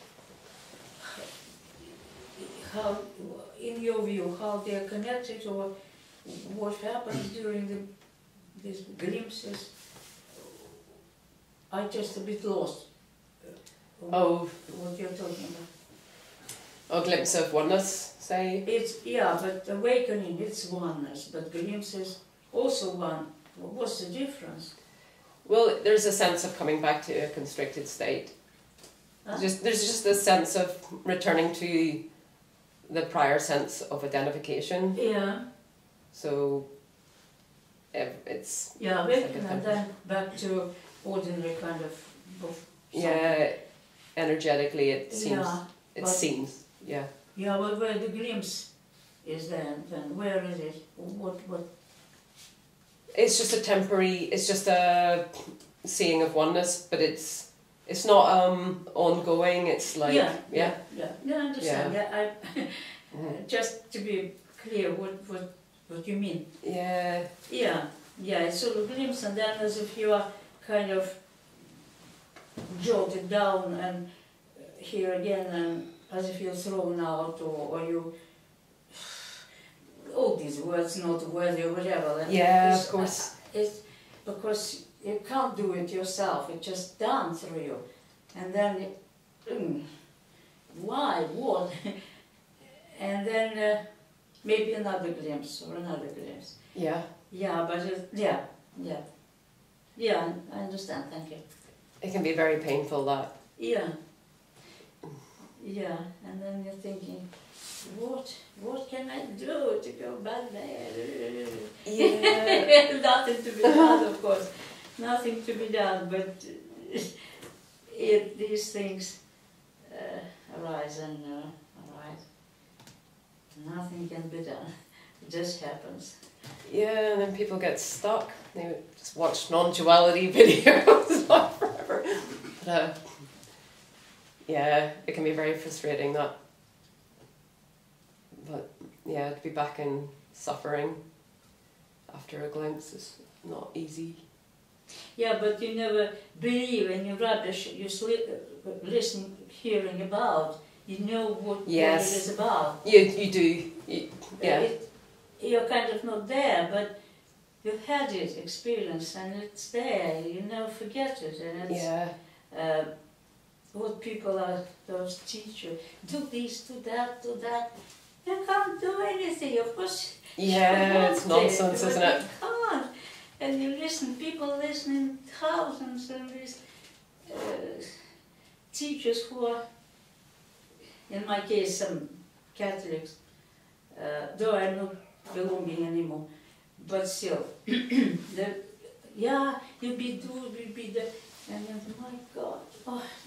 S3: How, in your view, how they are connected, or what happens during these glimpses? I'm just a bit lost.
S1: Oh,
S3: what you're talking about?
S1: A glimpse of oneness, say?
S3: But awakening, it's oneness, but glimpses also one. What's the difference?
S1: Well, there's a sense of coming back to a constricted state.
S3: Huh?
S1: There's just this sense of returning to the prior sense of identification.
S3: Yeah.
S1: So it's
S3: Yeah,
S1: It's like
S3: waking
S1: a
S3: and then back to ordinary kind of
S1: yeah, energetically it seems
S3: Yeah,
S1: it
S3: but-
S1: seems yeah.
S3: Yeah, but where the glimpse is then where is it? What
S1: It's just a temporary. It's just a seeing of oneness, but it's not ongoing. It's like
S3: yeah,
S1: yeah.
S3: I understand. Yeah, just to be clear what you mean.
S1: Yeah.
S3: Yeah, it's sort of glimpse and then as if you are kind of jotted down and here again and as if you're thrown out or you all these words not worthy or whatever. And
S1: Yeah,
S3: it's-
S1: of course.
S3: It's because you can't do it yourself, it's just done through you. And then, why, what? And then maybe another glimpse or another glimpse.
S1: Yeah.
S3: Yeah, but yeah, I understand, thank you.
S1: It can be very painful. That.
S3: Yeah, and then you're thinking, what can I do to go back there?
S1: Yeah.
S3: Nothing to be done, of course. Nothing to be done, but these things arise and arise. Nothing can be done. It just happens.
S1: Yeah, and then people get stuck. They just watch non-duality videos like forever. But, yeah, it can be very frustrating that. But yeah, to be back in suffering after a glimpse is not easy.
S3: Yeah, but you never believe in your rubbish you listen, hearing about. You know what it is about.
S1: You do. Yeah.
S3: You're kind of not there, but you've had it, experience, and it's there. You never forget it, and it's what people are, those teachers, do this, do that, do that. You can't do anything, of course.
S1: Yeah, it's nonsense, isn't it?
S3: You can't. And you listen, people listen in thousands, and these teachers who are, in my case, some Catholics, though I'm not belonging anymore, but still, you'll be there, and then, my God,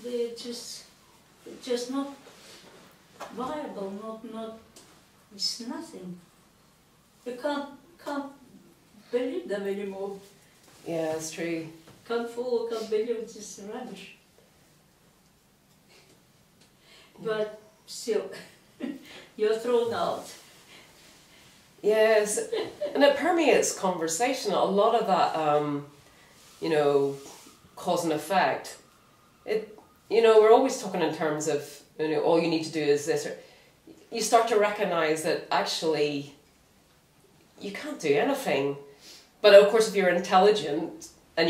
S3: they're just not viable, not, it's nothing. You can't believe them anymore.
S1: Yeah, it's true.
S3: Can't follow, can't believe, it's just rubbish. But still, you're thrown out.
S1: Yes, and it permeates conversation. A lot of that, cause and effect. We're always talking in terms of, all you need to do is this. Or you start to recognise that actually you can't do anything. But of course, if you're intelligent and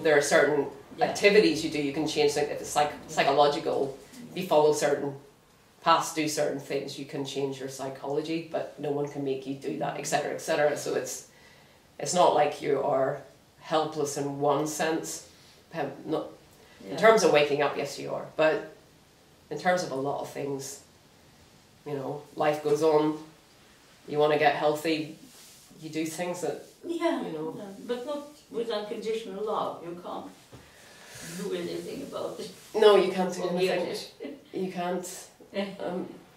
S1: there are certain activities you do, you can change things. If it's psychological, if you follow certain paths, do certain things, you can change your psychology, but no one can make you do that, etc., etc. So it's not like you are helpless in one sense. In terms of waking up, yes, you are. But in terms of a lot of things, life goes on. You want to get healthy, you do things that,
S3: but not with unconditional love. You can't do anything about it.
S1: No, you can't do anything.
S3: It.
S1: You can't.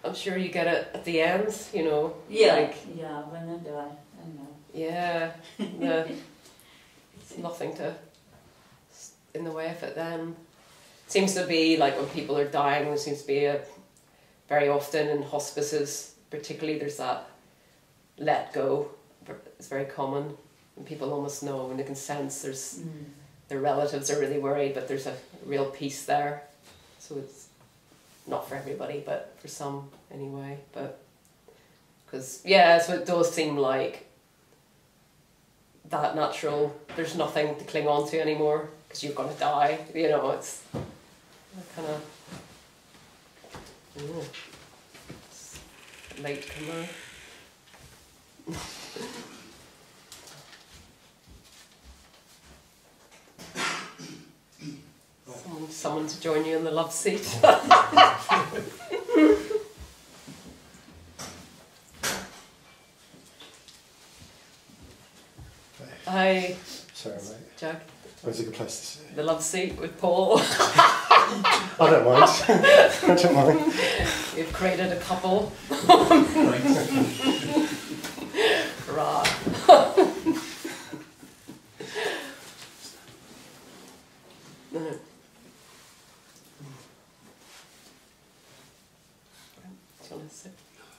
S1: I'm sure you get it at the end,
S3: Yeah, when I die, I know.
S1: Yeah, nothing in the way of it then. Seems to be like when people are dying, there seems to be very often in hospices, particularly, there's that let go. It's very common, and people almost know and they can sense their relatives are really worried, but there's a real peace there. So it's not for everybody, but for some anyway. But because so it does seem like that natural. There's nothing to cling on to anymore because you're going to die. It's kind of late comer. someone to join you in the love seat. Hi.
S6: Sorry, mate.
S1: Jack.
S6: Where's a good place to sit?
S1: The love seat with Paul.
S6: I don't mind. I don't mind.
S1: We've created a couple. Hurrah.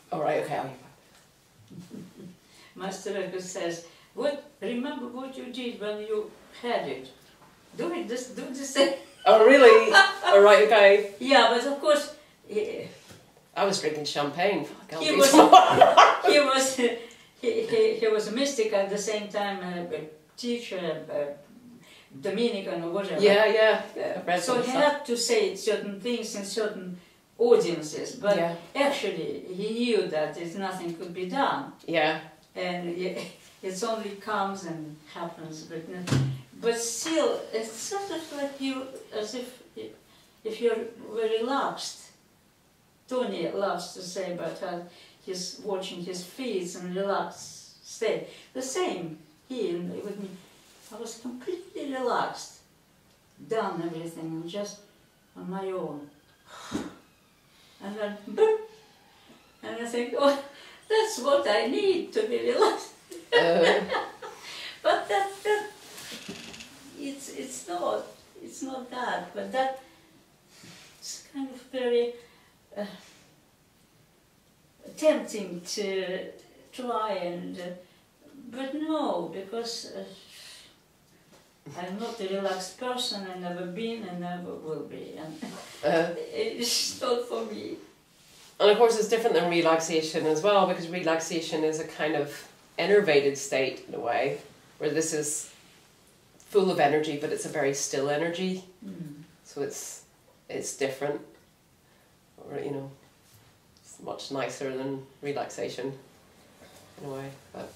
S1: All right, okay, I'll be back.
S3: Master Ego says, remember what you did when you had it. Do the same.
S1: Oh, really? All right, okay.
S3: Yeah, but of course,
S1: I was drinking champagne. Fuck, I'll
S3: he
S1: do
S3: was,
S1: some more.
S3: he was a mystic at the same time, a teacher, Dominican or whatever.
S1: Yeah.
S3: So he had to say certain things in certain audiences, but actually he knew that nothing could be done.
S1: Yeah.
S3: And it only comes and happens, but still, it's sort of like you, as if you're very relaxed. Tony loves to say about how he's watching his feet and relaxed state. The same here with me. I was completely relaxed, done everything, and just on my own. And then, boom, and I think, oh, that's what I need to be relaxed. But it's not that, but that it's kind of very tempting to try and, but no, because I'm not a relaxed person. I never been and never will be, and it's not for me.
S1: And of course it's different than relaxation as well, because relaxation is a kind of enervated state in a way, where this is full of energy, but it's a very still energy. So it's different, or you know, it's much nicer than relaxation in a way, but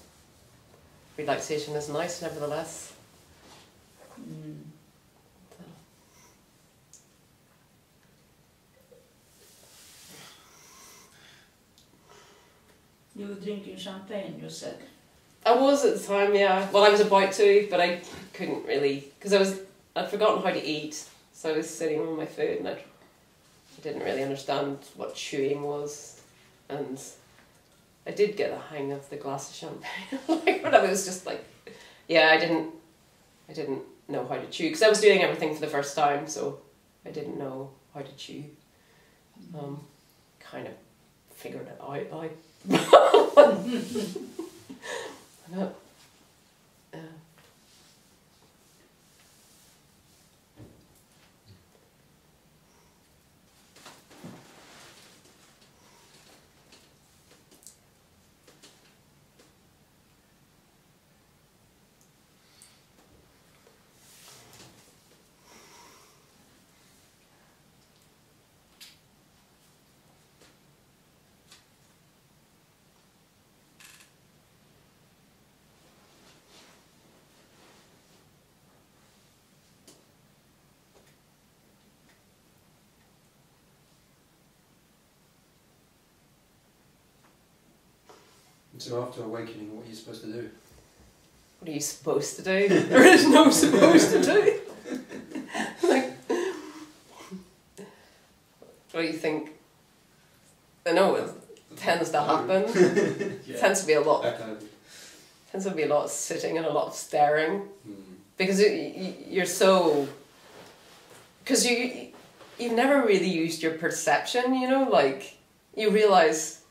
S1: relaxation is nice nevertheless.
S3: You were drinking champagne, you said.
S1: I was at the time, yeah. Well, I was about to, but I couldn't really, because I'd forgotten how to eat, so I was sitting on my food and I didn't really understand what chewing was, and I did get the hang of the glass of champagne. Like, but I was just like, yeah, I didn't know how to chew, because I was doing everything for the first time, so I didn't know how to chew. Kind of figured it out now.
S4: So after awakening, what are you supposed to do?
S1: What are you supposed to do? There is no supposed to do. Like, what do you think? I know it tends to happen. It tends to be a lot. Tends to be a lot of sitting and a lot of staring, because you're so. Because you've never really used your perception. You know, like you realise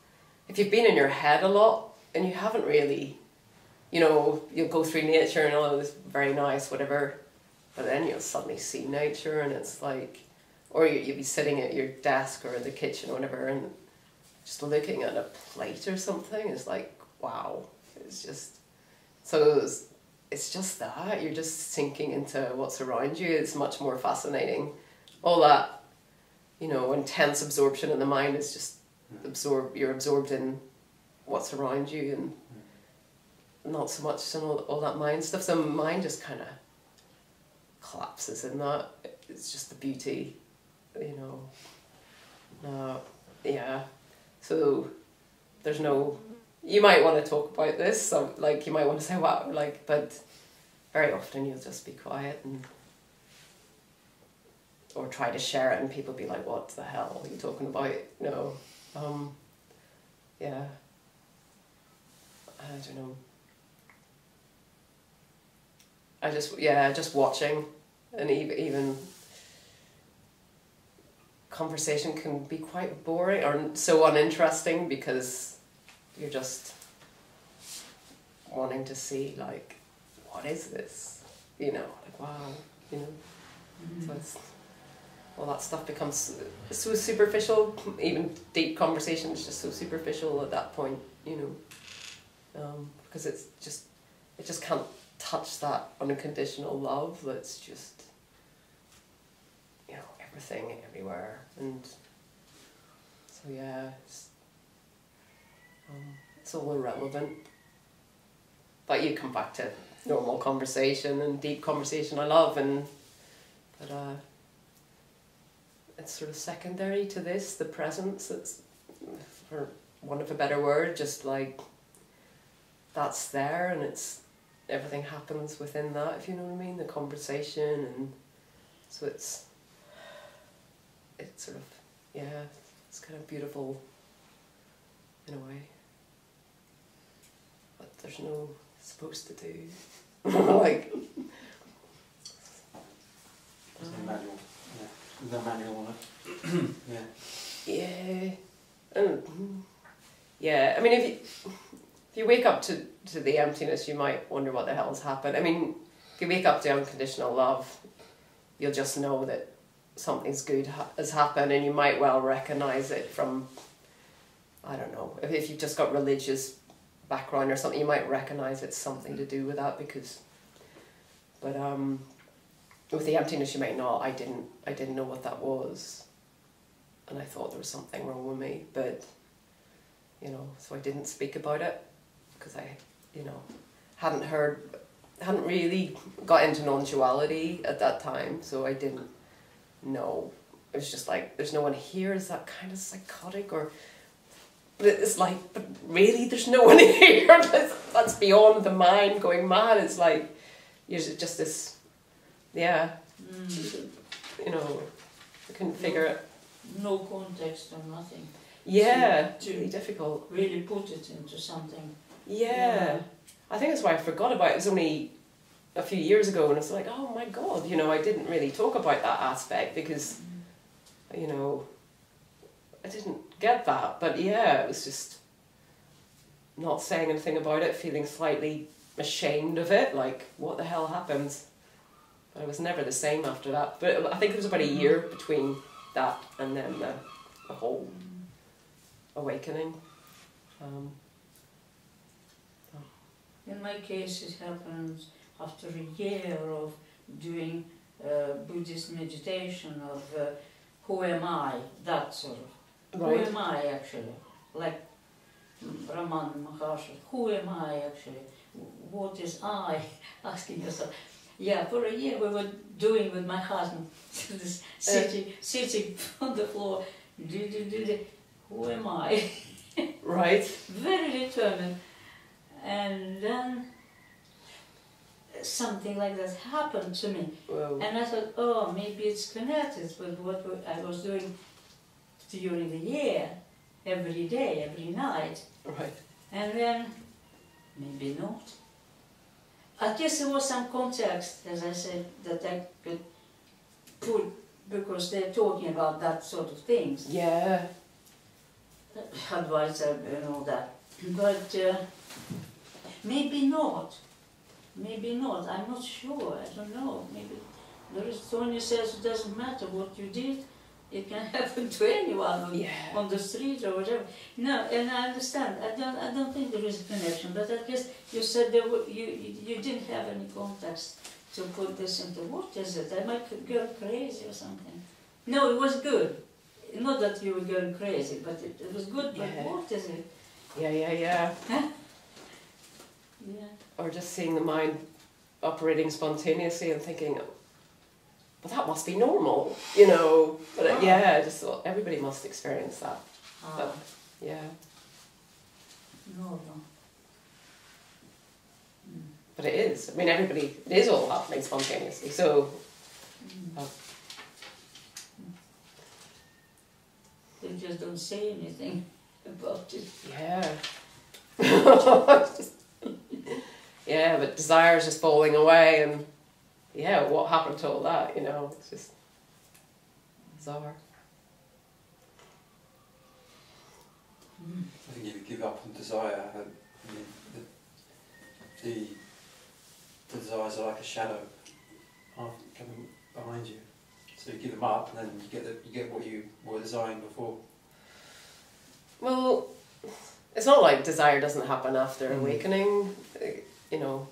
S1: if you've been in your head a lot and you haven't really. You know, you'll go through nature and all this very nice, whatever, but then you'll suddenly see nature and it's like, or you'll be sitting at your desk or in the kitchen or whatever and just looking at a plate or something is like, wow, it's just, so it's just that, you're just sinking into what's around you. It's much more fascinating. All that, you know, intense absorption in the mind is just you're absorbed in what's around you and not so much in all that mind stuff. So mind just kind of collapses in that. it's just the beauty, you know. Yeah. So there's no. You might want to talk about this, so like you might want to say wow, like, but very often you'll just be quiet and. Or try to share it and people be like, what the hell are you talking about? No. Yeah. I don't know. Just watching, and even conversation can be quite boring or so uninteresting because you're just wanting to see like, what is this? You know, like wow, you know. So it's all that stuff becomes so superficial. Even deep conversation is just so superficial at that point, you know, because it just can't touch that unconditional love. That's just, you know, everything, everywhere, and so yeah, it's all irrelevant. But you come back to normal conversation and deep conversation. I love but it's sort of secondary to this, the presence. It's, for want of a better word, just like that's there, and it's everything happens within that, if you know what I mean, the conversation, and so it's sort of, yeah, it's kind of beautiful in a way, but there's no supposed to do like
S4: There's no manual. Yeah. There's no manual on it. Yeah.
S1: Yeah. Yeah, I mean, if you wake up to the emptiness, you might wonder what the hell's happened. I mean, if you wake up to unconditional love, you'll just know that something's good has happened, and you might well recognise it from, I don't know, if you've just got religious background or something, you might recognise it's something to do with that, because, but with the emptiness you might not. I didn't know what that was, and I thought there was something wrong with me, but, you know, so I didn't speak about it, because I, you know, hadn't really got into non-duality at that time, so I didn't know. It was just like, there's no one here. Is that kind of psychotic? Or it's like, but really there's no one here. That's beyond the mind going mad. It's like, you're just this, yeah, you know, I couldn't figure it.
S3: No context or nothing.
S1: Yeah,
S3: To
S1: really difficult.
S3: really put it into something.
S1: Yeah. I think that's why I forgot about it. It was only a few years ago, and it's like, oh my God, you know, I didn't really talk about that aspect because, you know, I didn't get that. But yeah, it was just not saying anything about it, feeling slightly ashamed of it, like, what the hell happened? But I was never the same after that. But I think it was about a year between that and then the whole awakening.
S3: In my case, it happened after a year of doing Buddhist meditation of who am I, that sort of.
S1: Right.
S3: Who am I actually? Like Raman Maharshi, who am I actually? What is I? Asking yourself. Yeah, for a year we were doing with my husband, this sitting on the floor, who am I?
S1: Right.
S3: Very determined. And then something like that happened to me.
S1: Whoa.
S3: And I thought, oh, maybe it's connected with what I was doing during the year, every day, every night.
S1: Right.
S3: And then, maybe not. I guess there was some context, as I said, that I could put, because they're talking about that sort of things.
S1: Yeah.
S3: Advice and all that. But maybe not. Maybe not. I'm not sure. I don't know. Maybe there is. Tony says it doesn't matter what you did. It can happen to anyone on the street or whatever. No, and I understand. I don't think there is a connection. But I guess you said there were, you didn't have any context to put this into. What is it? I might go crazy or something. No, it was good. Not that you were going crazy, but it was good. But what is it?
S1: Yeah.
S3: Huh? Yeah.
S1: Or just seeing the mind operating spontaneously and thinking, well, that must be normal, you know. But
S3: Ah.
S1: yeah, I just thought everybody must experience that.
S3: Ah,
S1: Yeah,
S3: no, no.
S1: but it is. I mean, everybody, it is all happening spontaneously. So,
S3: They just don't say anything about it.
S1: yeah. Yeah, but desire is just falling away, and yeah, what happened to all that, you know? It's just bizarre.
S4: I think if you give up on desire, I mean, the desires are like a shadow coming behind you. So you give them up, and then you get what you were desiring before.
S1: Well, it's not like desire doesn't happen after awakening, you know.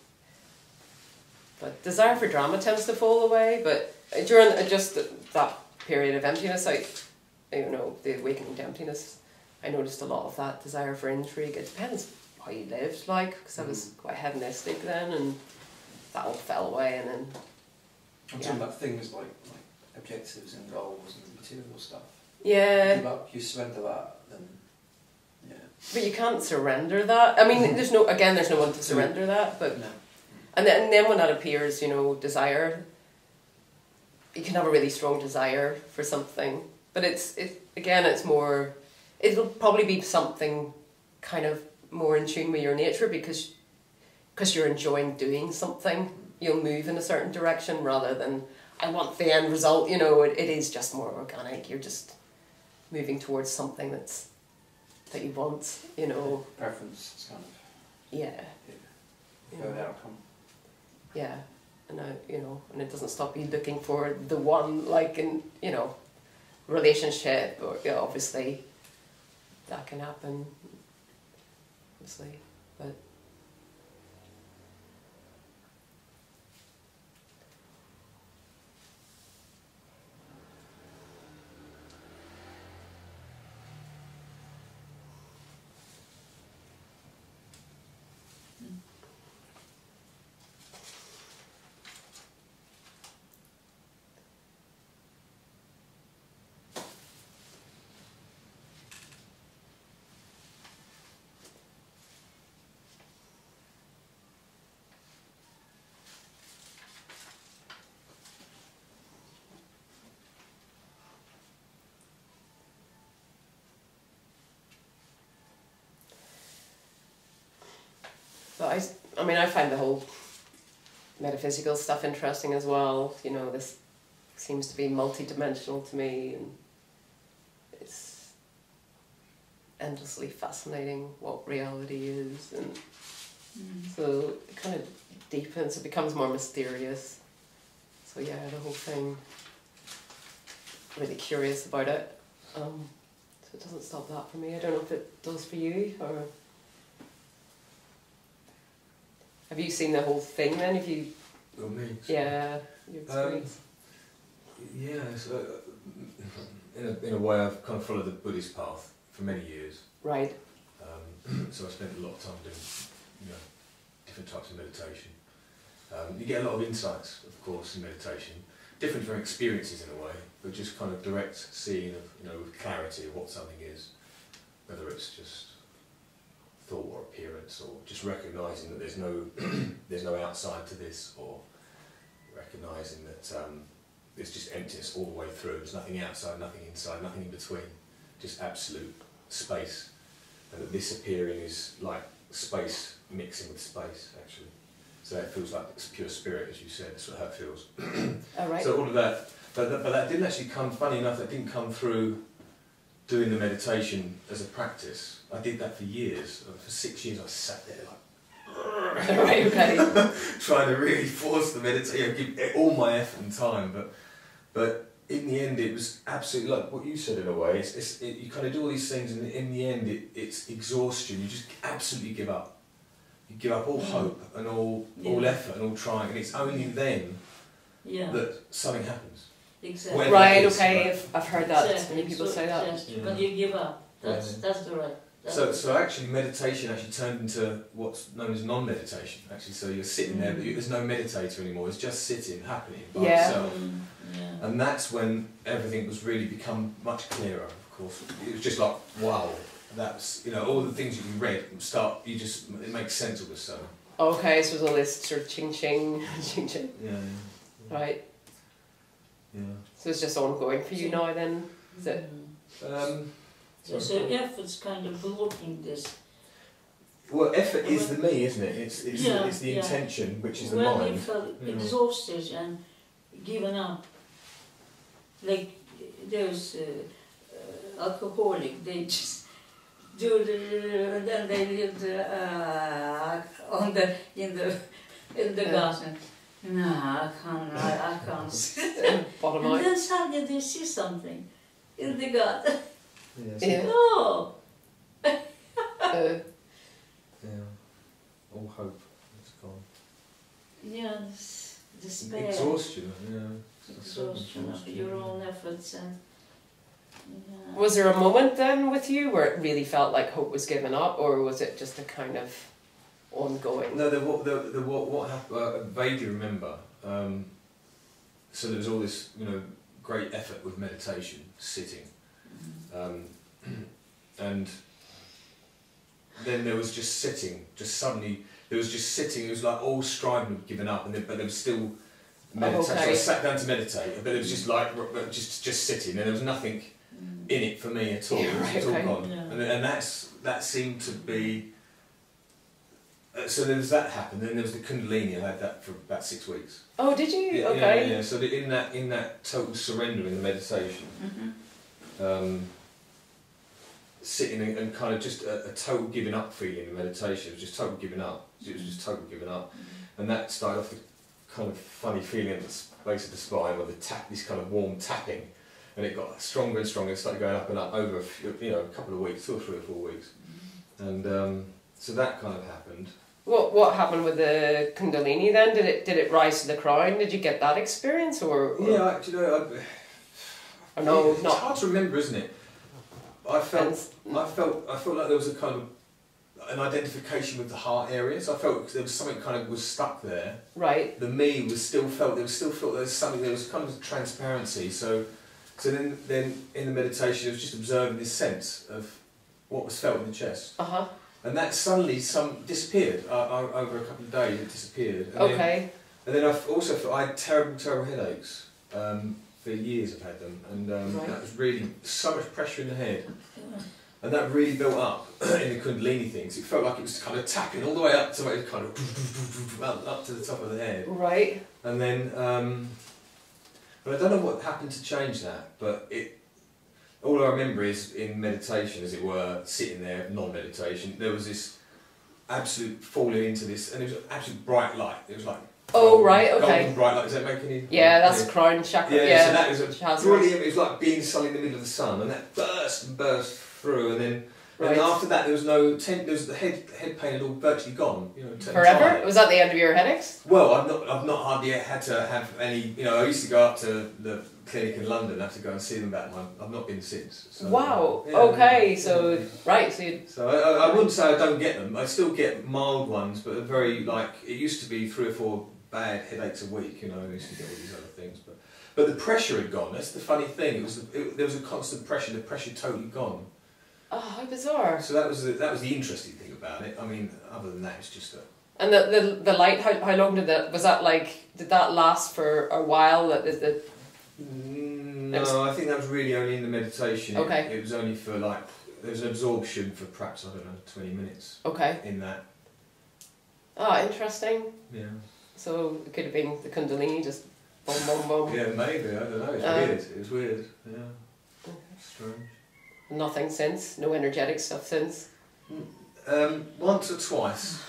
S1: But desire for drama tends to fall away, but during just that period of emptiness, you know, the awakening to emptiness, I noticed a lot of that desire for intrigue. It depends how you lived, like, because I was quite hedonistic then, and that all fell away, and then...
S4: I'm talking about things like objectives and goals and material stuff.
S1: Yeah.
S4: You give up, you surrender that, then, yeah.
S1: But you can't surrender that. I mean, there's no one to surrender that, but...
S4: No.
S1: And then when that appears, you know, desire, you can have a really strong desire for something. But it's more, it'll probably be something kind of more in tune with your nature because you're enjoying doing something. You'll move in a certain direction rather than, I want the end result, you know, it is just more organic. You're just moving towards something that you want, you know.
S4: Preference is kind of
S1: Yeah.
S4: preferred outcome.
S1: Yeah, and and it doesn't stop you looking for the one, like in, you know, relationship, or obviously that can happen, obviously, but But I mean, I find the whole metaphysical stuff interesting as well. You know, this seems to be multi-dimensional to me, and it's endlessly fascinating what reality is, and so it kind of deepens, it becomes more mysterious. So yeah, the whole thing, really curious about it. So it doesn't stop that for me. I don't know if it does for you, or... Have you seen the whole thing then? Have you...
S5: Well, me.
S1: Yeah, your experience.
S5: Yeah, so in a way I've kind of followed the Buddhist path for many years.
S1: Right.
S5: So I spent a lot of time doing, different types of meditation. You get a lot of insights, of course, in meditation. Different from experiences in a way, but just kind of direct seeing of, with clarity of what something is. Whether it's just thought or appearance, or just recognising that there's no outside to this, or recognising that there's just emptiness all the way through. There's nothing outside, nothing inside, nothing in between, just absolute space. And that this appearing is like space mixing with space, actually. So it feels like it's pure spirit, as you said. That's how it feels.
S1: Oh, right.
S5: So all of that, but that didn't actually come. Funny enough, that didn't come through doing the meditation as a practice. I did that for years. For 6 years I sat there like
S1: Right, okay.
S5: trying to really force the meditation, give it all my effort and time, but in the end it was absolutely like what you said in a way. You kind of do all these things, and in the end it's exhaustion. You just absolutely give up. You give up all hope and all effort and all trying, and it's only then that something happens.
S3: Exactly.
S1: Right,
S5: is,
S1: okay,
S5: right?
S1: I've heard that.
S3: Exactly.
S1: Many people say that.
S3: Yes, but you give up. That's the right.
S5: So actually meditation actually turned into what's known as non-meditation, actually. So you're sitting there, but there's no meditator anymore. It's just sitting, happening by itself.
S3: Yeah.
S5: And that's when everything was really become much clearer, of course. It was just like, wow, that's, you know, all the things you read it makes sense all of a sudden.
S1: Okay, so there's all this sort of ching ching, ching ching.
S5: Yeah.
S1: Right.
S5: Yeah.
S1: So it's just ongoing for you now then, is it?
S3: So effort's kind of blocking this.
S5: Well, effort is the me, isn't it? It's
S3: Yeah,
S5: the
S3: yeah.
S5: intention, which is the
S3: When you
S5: mind.
S3: felt
S5: Yeah.
S3: exhausted and given up, like those alcoholic, they just do the, and then they live on the in the garden. No, I can't.
S1: Bottom
S3: And
S1: out.
S3: then suddenly they see something in the garden.
S1: Yeah.
S3: Oh,
S5: Yeah. All hope is gone.
S3: yeah, despair.
S5: Exhaustion, yeah.
S3: Exhaustion of your own efforts and. Yeah.
S1: Was there a moment then with you where it really felt like hope was given up, or was it just a kind of ongoing?
S5: No, what happened, I vaguely remember, so there was all this, you know, great effort with meditation, sitting, and then there was just sitting, just suddenly, there was just sitting, it was like all striving had given up, but there was still meditation.
S1: okay.
S5: So I sat down to meditate, but it was just like, just sitting, and there was nothing in it for me at all.
S1: Yeah,
S5: It was all
S1: right,
S5: gone.
S3: Yeah.
S5: And that seemed to be. So there was that happened. Then there was the Kundalini. I had that for about 6 weeks.
S1: Oh, did you?
S5: Yeah,
S1: Okay.
S5: Yeah. So in that total surrender in the meditation, sitting and kind of just a total giving up feeling in meditation. It was just total giving up. It was just total giving up, and that started off with kind of funny feeling at the base of the spine, or this kind of warm tapping. And it got stronger and stronger. It started going up and up over a couple of weeks, 2 or 3 or 4 weeks, and so that kind of happened.
S1: What happened with the Kundalini then? Did it rise to the crown? Did you get that experience, or?
S5: Yeah, actually,
S1: Or no,
S5: it's
S1: not.
S5: hard to remember, isn't it? I felt like there was a kind of an identification with the heart areas. I felt there was something kind of was stuck there.
S1: Right.
S5: The me was still felt. There was something. There was kind of transparency. So then in the meditation, it was just observing this sense of what was felt in the chest. And that suddenly disappeared over a couple of days. It disappeared. And
S1: Okay.
S5: then I also felt I had terrible headaches. For years I've had them, and
S1: Right.
S5: that was really so much pressure in the head, and that really built up in the Kundalini things. It felt like it was kind of tapping all the way up to it, kind of up to the top of the head.
S1: Right.
S5: And then, but I don't know what happened to change that. But all I remember is in meditation, as it were, sitting there, non-meditation. There was this absolute falling into this, and it was an absolute bright light. It was like.
S1: Oh, right, okay.
S5: Golden bright light. Does that make any?
S1: Yeah, that's crown chakra.
S5: Yeah, so that was a
S1: Chakra.
S5: brilliant. It was like being suddenly in the middle of the sun, and that burst through, and then
S1: Right.
S5: after that there was no there was the head pain had all virtually gone. You know,
S1: Forever?
S5: entirely.
S1: Was that the end of your headaches?
S5: Well, I've not hardly yet had to have any. You know, I used to go up to the clinic in London, and have to go and see them about mine. I've not been since. So,
S1: Wow.
S5: yeah,
S1: Okay.
S5: yeah.
S1: So right. So you.
S5: So I wouldn't say I don't get them. I still get mild ones, but they're very like it used to be 3 or 4 bad headaches a week. You know, I used to get all these other things, but the pressure had gone. That's the funny thing. There was a constant pressure. The pressure totally gone.
S1: Oh, how bizarre.
S5: So that was the interesting thing about it. I mean, other than that, it's just a.
S1: And the light. How long did that? Was that like? Did that last for a while?
S5: No, I think that was really only in the meditation.
S1: Okay.
S5: It was only for like there was an absorption for perhaps I don't know 20 minutes.
S1: Okay.
S5: In that.
S1: Ah, interesting.
S5: Yeah.
S1: So it could have been the Kundalini, just boom, boom, boom.
S5: Yeah, maybe. I don't know. It's weird. It was weird. Yeah. Strange.
S1: Nothing since. No energetic stuff since.
S5: Once or twice.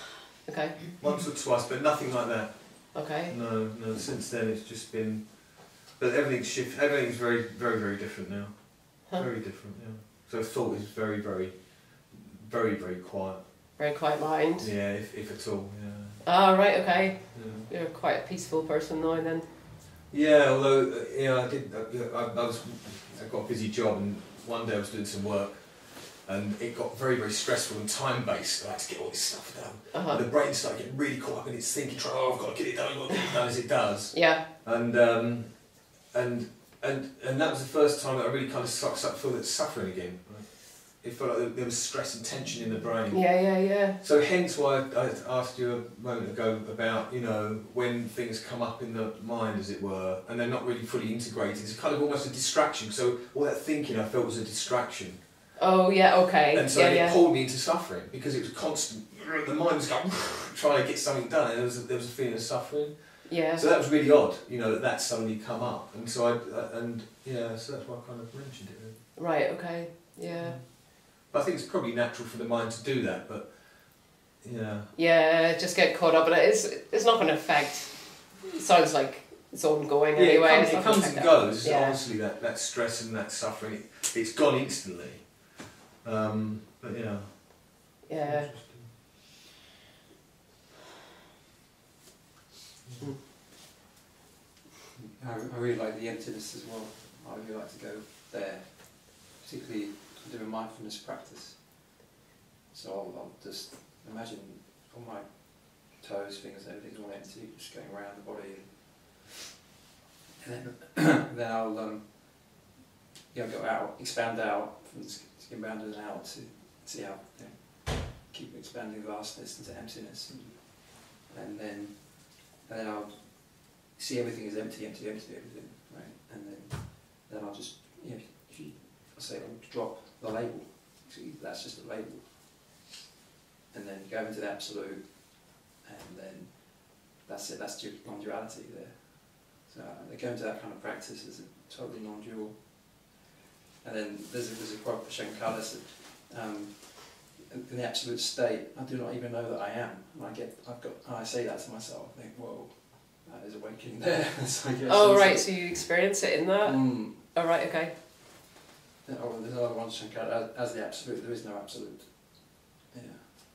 S1: Okay.
S5: Once or twice, but nothing like that.
S1: Okay.
S5: No. Since then, it's just been. But everything's shifted. Everything's very, very, very different now.
S1: Huh.
S5: Very different. Yeah. So thought is very, very, very, very quiet.
S1: Very quiet mind.
S5: Yeah, if at all. Yeah.
S1: Ah, right. Okay.
S5: Yeah.
S1: You're quite a peaceful person now, then.
S5: Yeah, although I did. I got a busy job, and one day I was doing some work, and it got very, very stressful and time based. I had to get all this stuff done. And the brain started getting really caught up in its thinking, I've got to get it done, I've got to get it done as it does.
S1: Yeah.
S5: And and that was the first time that I really kind of felt that suffering again. Right? It felt like there was stress and tension in the brain.
S1: Yeah.
S5: So hence why I asked you a moment ago about, you know, when things come up in the mind, as it were, and they're not really fully integrated. It's kind of almost a distraction. So all that thinking I felt was a distraction.
S1: Oh yeah, okay.
S5: And so it pulled me into suffering because it was constant. The mind was going trying to get something done, and there was a feeling of suffering.
S1: Yeah.
S5: So that was really odd, you know, that suddenly come up, and so so that's why I kind of mentioned it. Really.
S1: Right. Okay. Yeah.
S5: But I think it's probably natural for the mind to do that, but yeah.
S1: Yeah, just get caught up in it. It's not going to affect. It sounds like it's ongoing anyway.
S5: It comes and goes. Yeah. Honestly, that stress and that suffering, it's gone instantly. But yeah.
S1: Yeah.
S4: I really like the emptiness as well. I really like to go there, particularly doing mindfulness practice. So I'll just imagine all my toes, fingers, everything's all empty, just going around the body. And then I'll go out, expand out from the skin boundaries out to see how keep expanding vastness into emptiness, and then I'll see everything as empty, everything, right? And then I'll just I'll say I'll drop the label. See, that's just a label, and then go into the absolute, and then that's it. That's non-duality there. So they go into that kind of practice as a totally non-dual. And then there's a quote for Shankara said, in the absolute state, I do not even know that I am. And I say that to myself. I think, whoa, that is awakening there. So I guess
S1: right. So you experience it in that. Oh right. Okay.
S4: There's another one, Shankara, as the absolute. There is no absolute. Yeah,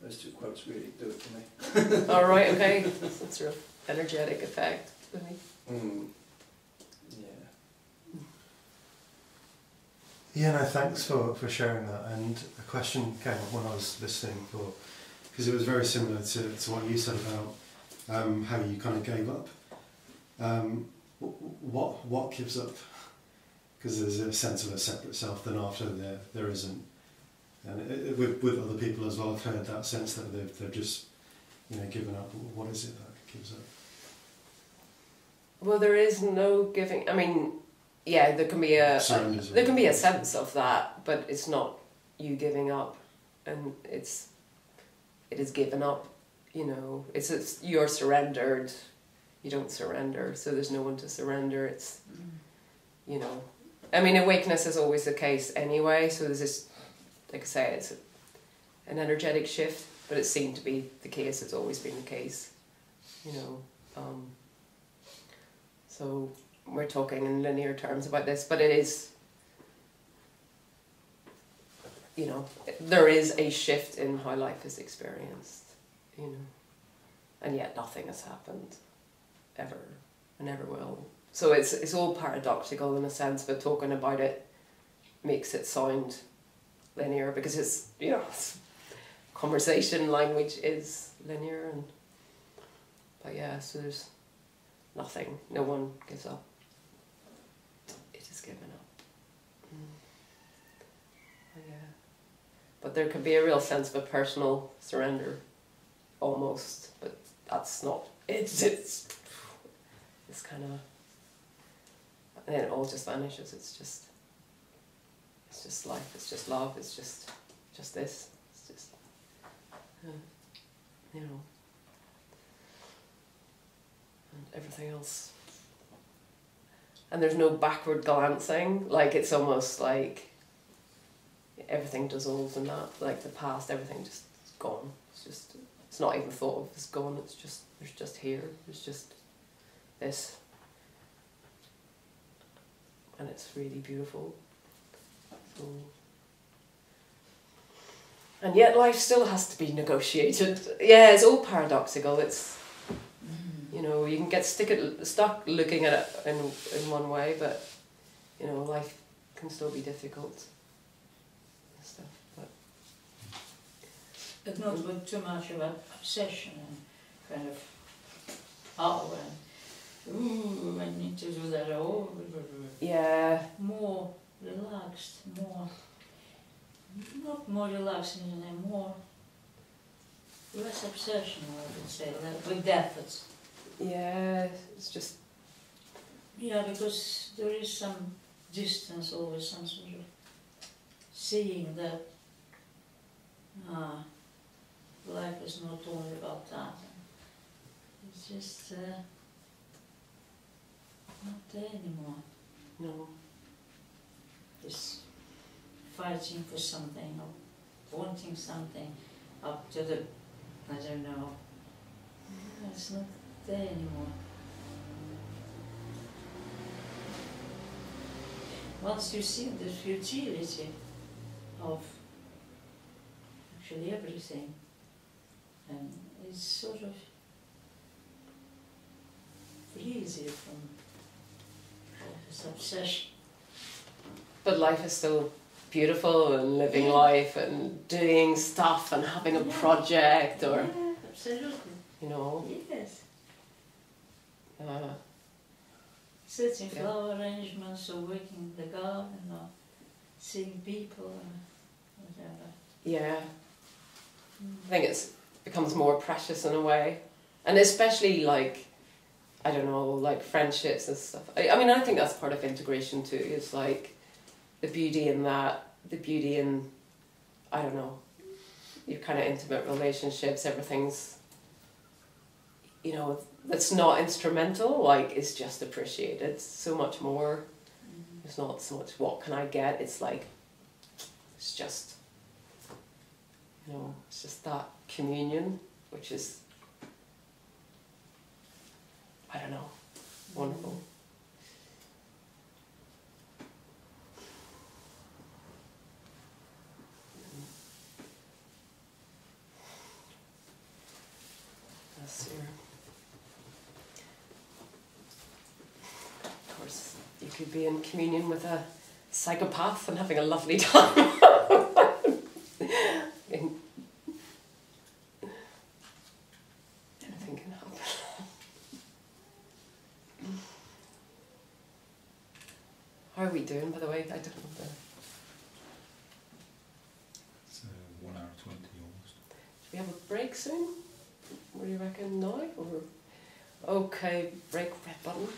S4: those two quotes really do it for me.
S1: All right. Okay. That's a real energetic effect for me.
S6: Yeah, no, thanks for sharing that. And a question came up when I was listening, because it was very similar to what you said about how you kind of gave up. What gives up? Because there's a sense of a separate self, then after there isn't. And with other people as well, I've heard that sense that they've just given up. What is it that gives up?
S1: Well, there is no giving. I mean, yeah, there can be a sense of that, but it's not you giving up, and it is given up. It's you're surrendered. You don't surrender, so there's no one to surrender. It's, I mean, awakeness is always the case anyway. So there's this, like I say, it's an energetic shift, but it seemed to be the case. It's always been the case, So we're talking in linear terms about this, but it is, there is a shift in how life is experienced, and yet nothing has happened, ever, and never will. So it's all paradoxical in a sense, but talking about it makes it sound linear because it's, conversation language is linear, but yeah, so there's nothing, no one gives up. It is given up. Yeah. But there could be a real sense of a personal surrender, almost, but that's not, it's kind of, and then it all just vanishes. It's just life, it's just love, it's just this, it's just, and everything else. And there's no backward glancing, like it's almost like everything dissolves in that, like the past, everything just is gone. It's not even thought of as gone, there's just here, there's just this. And it's really beautiful. So, and yet life still has to be negotiated. Yeah, it's all paradoxical. It's, you can get stuck looking at it in one way, but, life can still be difficult and stuff.
S3: But not with too much of an obsession and kind of, ooh, I need to do that. Oh,
S1: Yeah.
S3: more relaxed, more, not more relaxing, more, less obsession, I would say, with efforts.
S1: Yeah, it's just,
S3: Yeah, because there is some distance, always some sort of seeing that life is not only about that. It's just not there anymore.
S1: no.
S3: Just fighting for something or wanting something up to the, I don't know. Yeah, it's not there anymore. Once you see the futility of actually everything, and it's sort of frees you from all this obsession.
S1: But life is still beautiful and living life and doing stuff and having a project or,
S3: Yeah, absolutely.
S1: you know,
S3: Yes.
S1: uh,
S3: Certain
S1: Yeah.
S3: flower arrangements or working in the garden or seeing people or whatever.
S1: yeah. I think it becomes more precious in a way. And especially like, I don't know, like friendships and stuff. I mean, I think that's part of integration too. It's like the beauty in that, the beauty in, I don't know, your kind of intimate relationships, everything's, you know, that's not instrumental, like it's just appreciated so much more. It's not so much what can I get, it's like, it's just, you know, it's just that communion, which is, I don't know, wonderful. That's your, of course, you could be in communion with a psychopath and having a lovely time. Anything can happen. How are we doing, by the way? I don't know the...
S7: It's 1 hour 20 almost.
S1: Do we have a break soon? What do you reckon now? Or okay, break red button.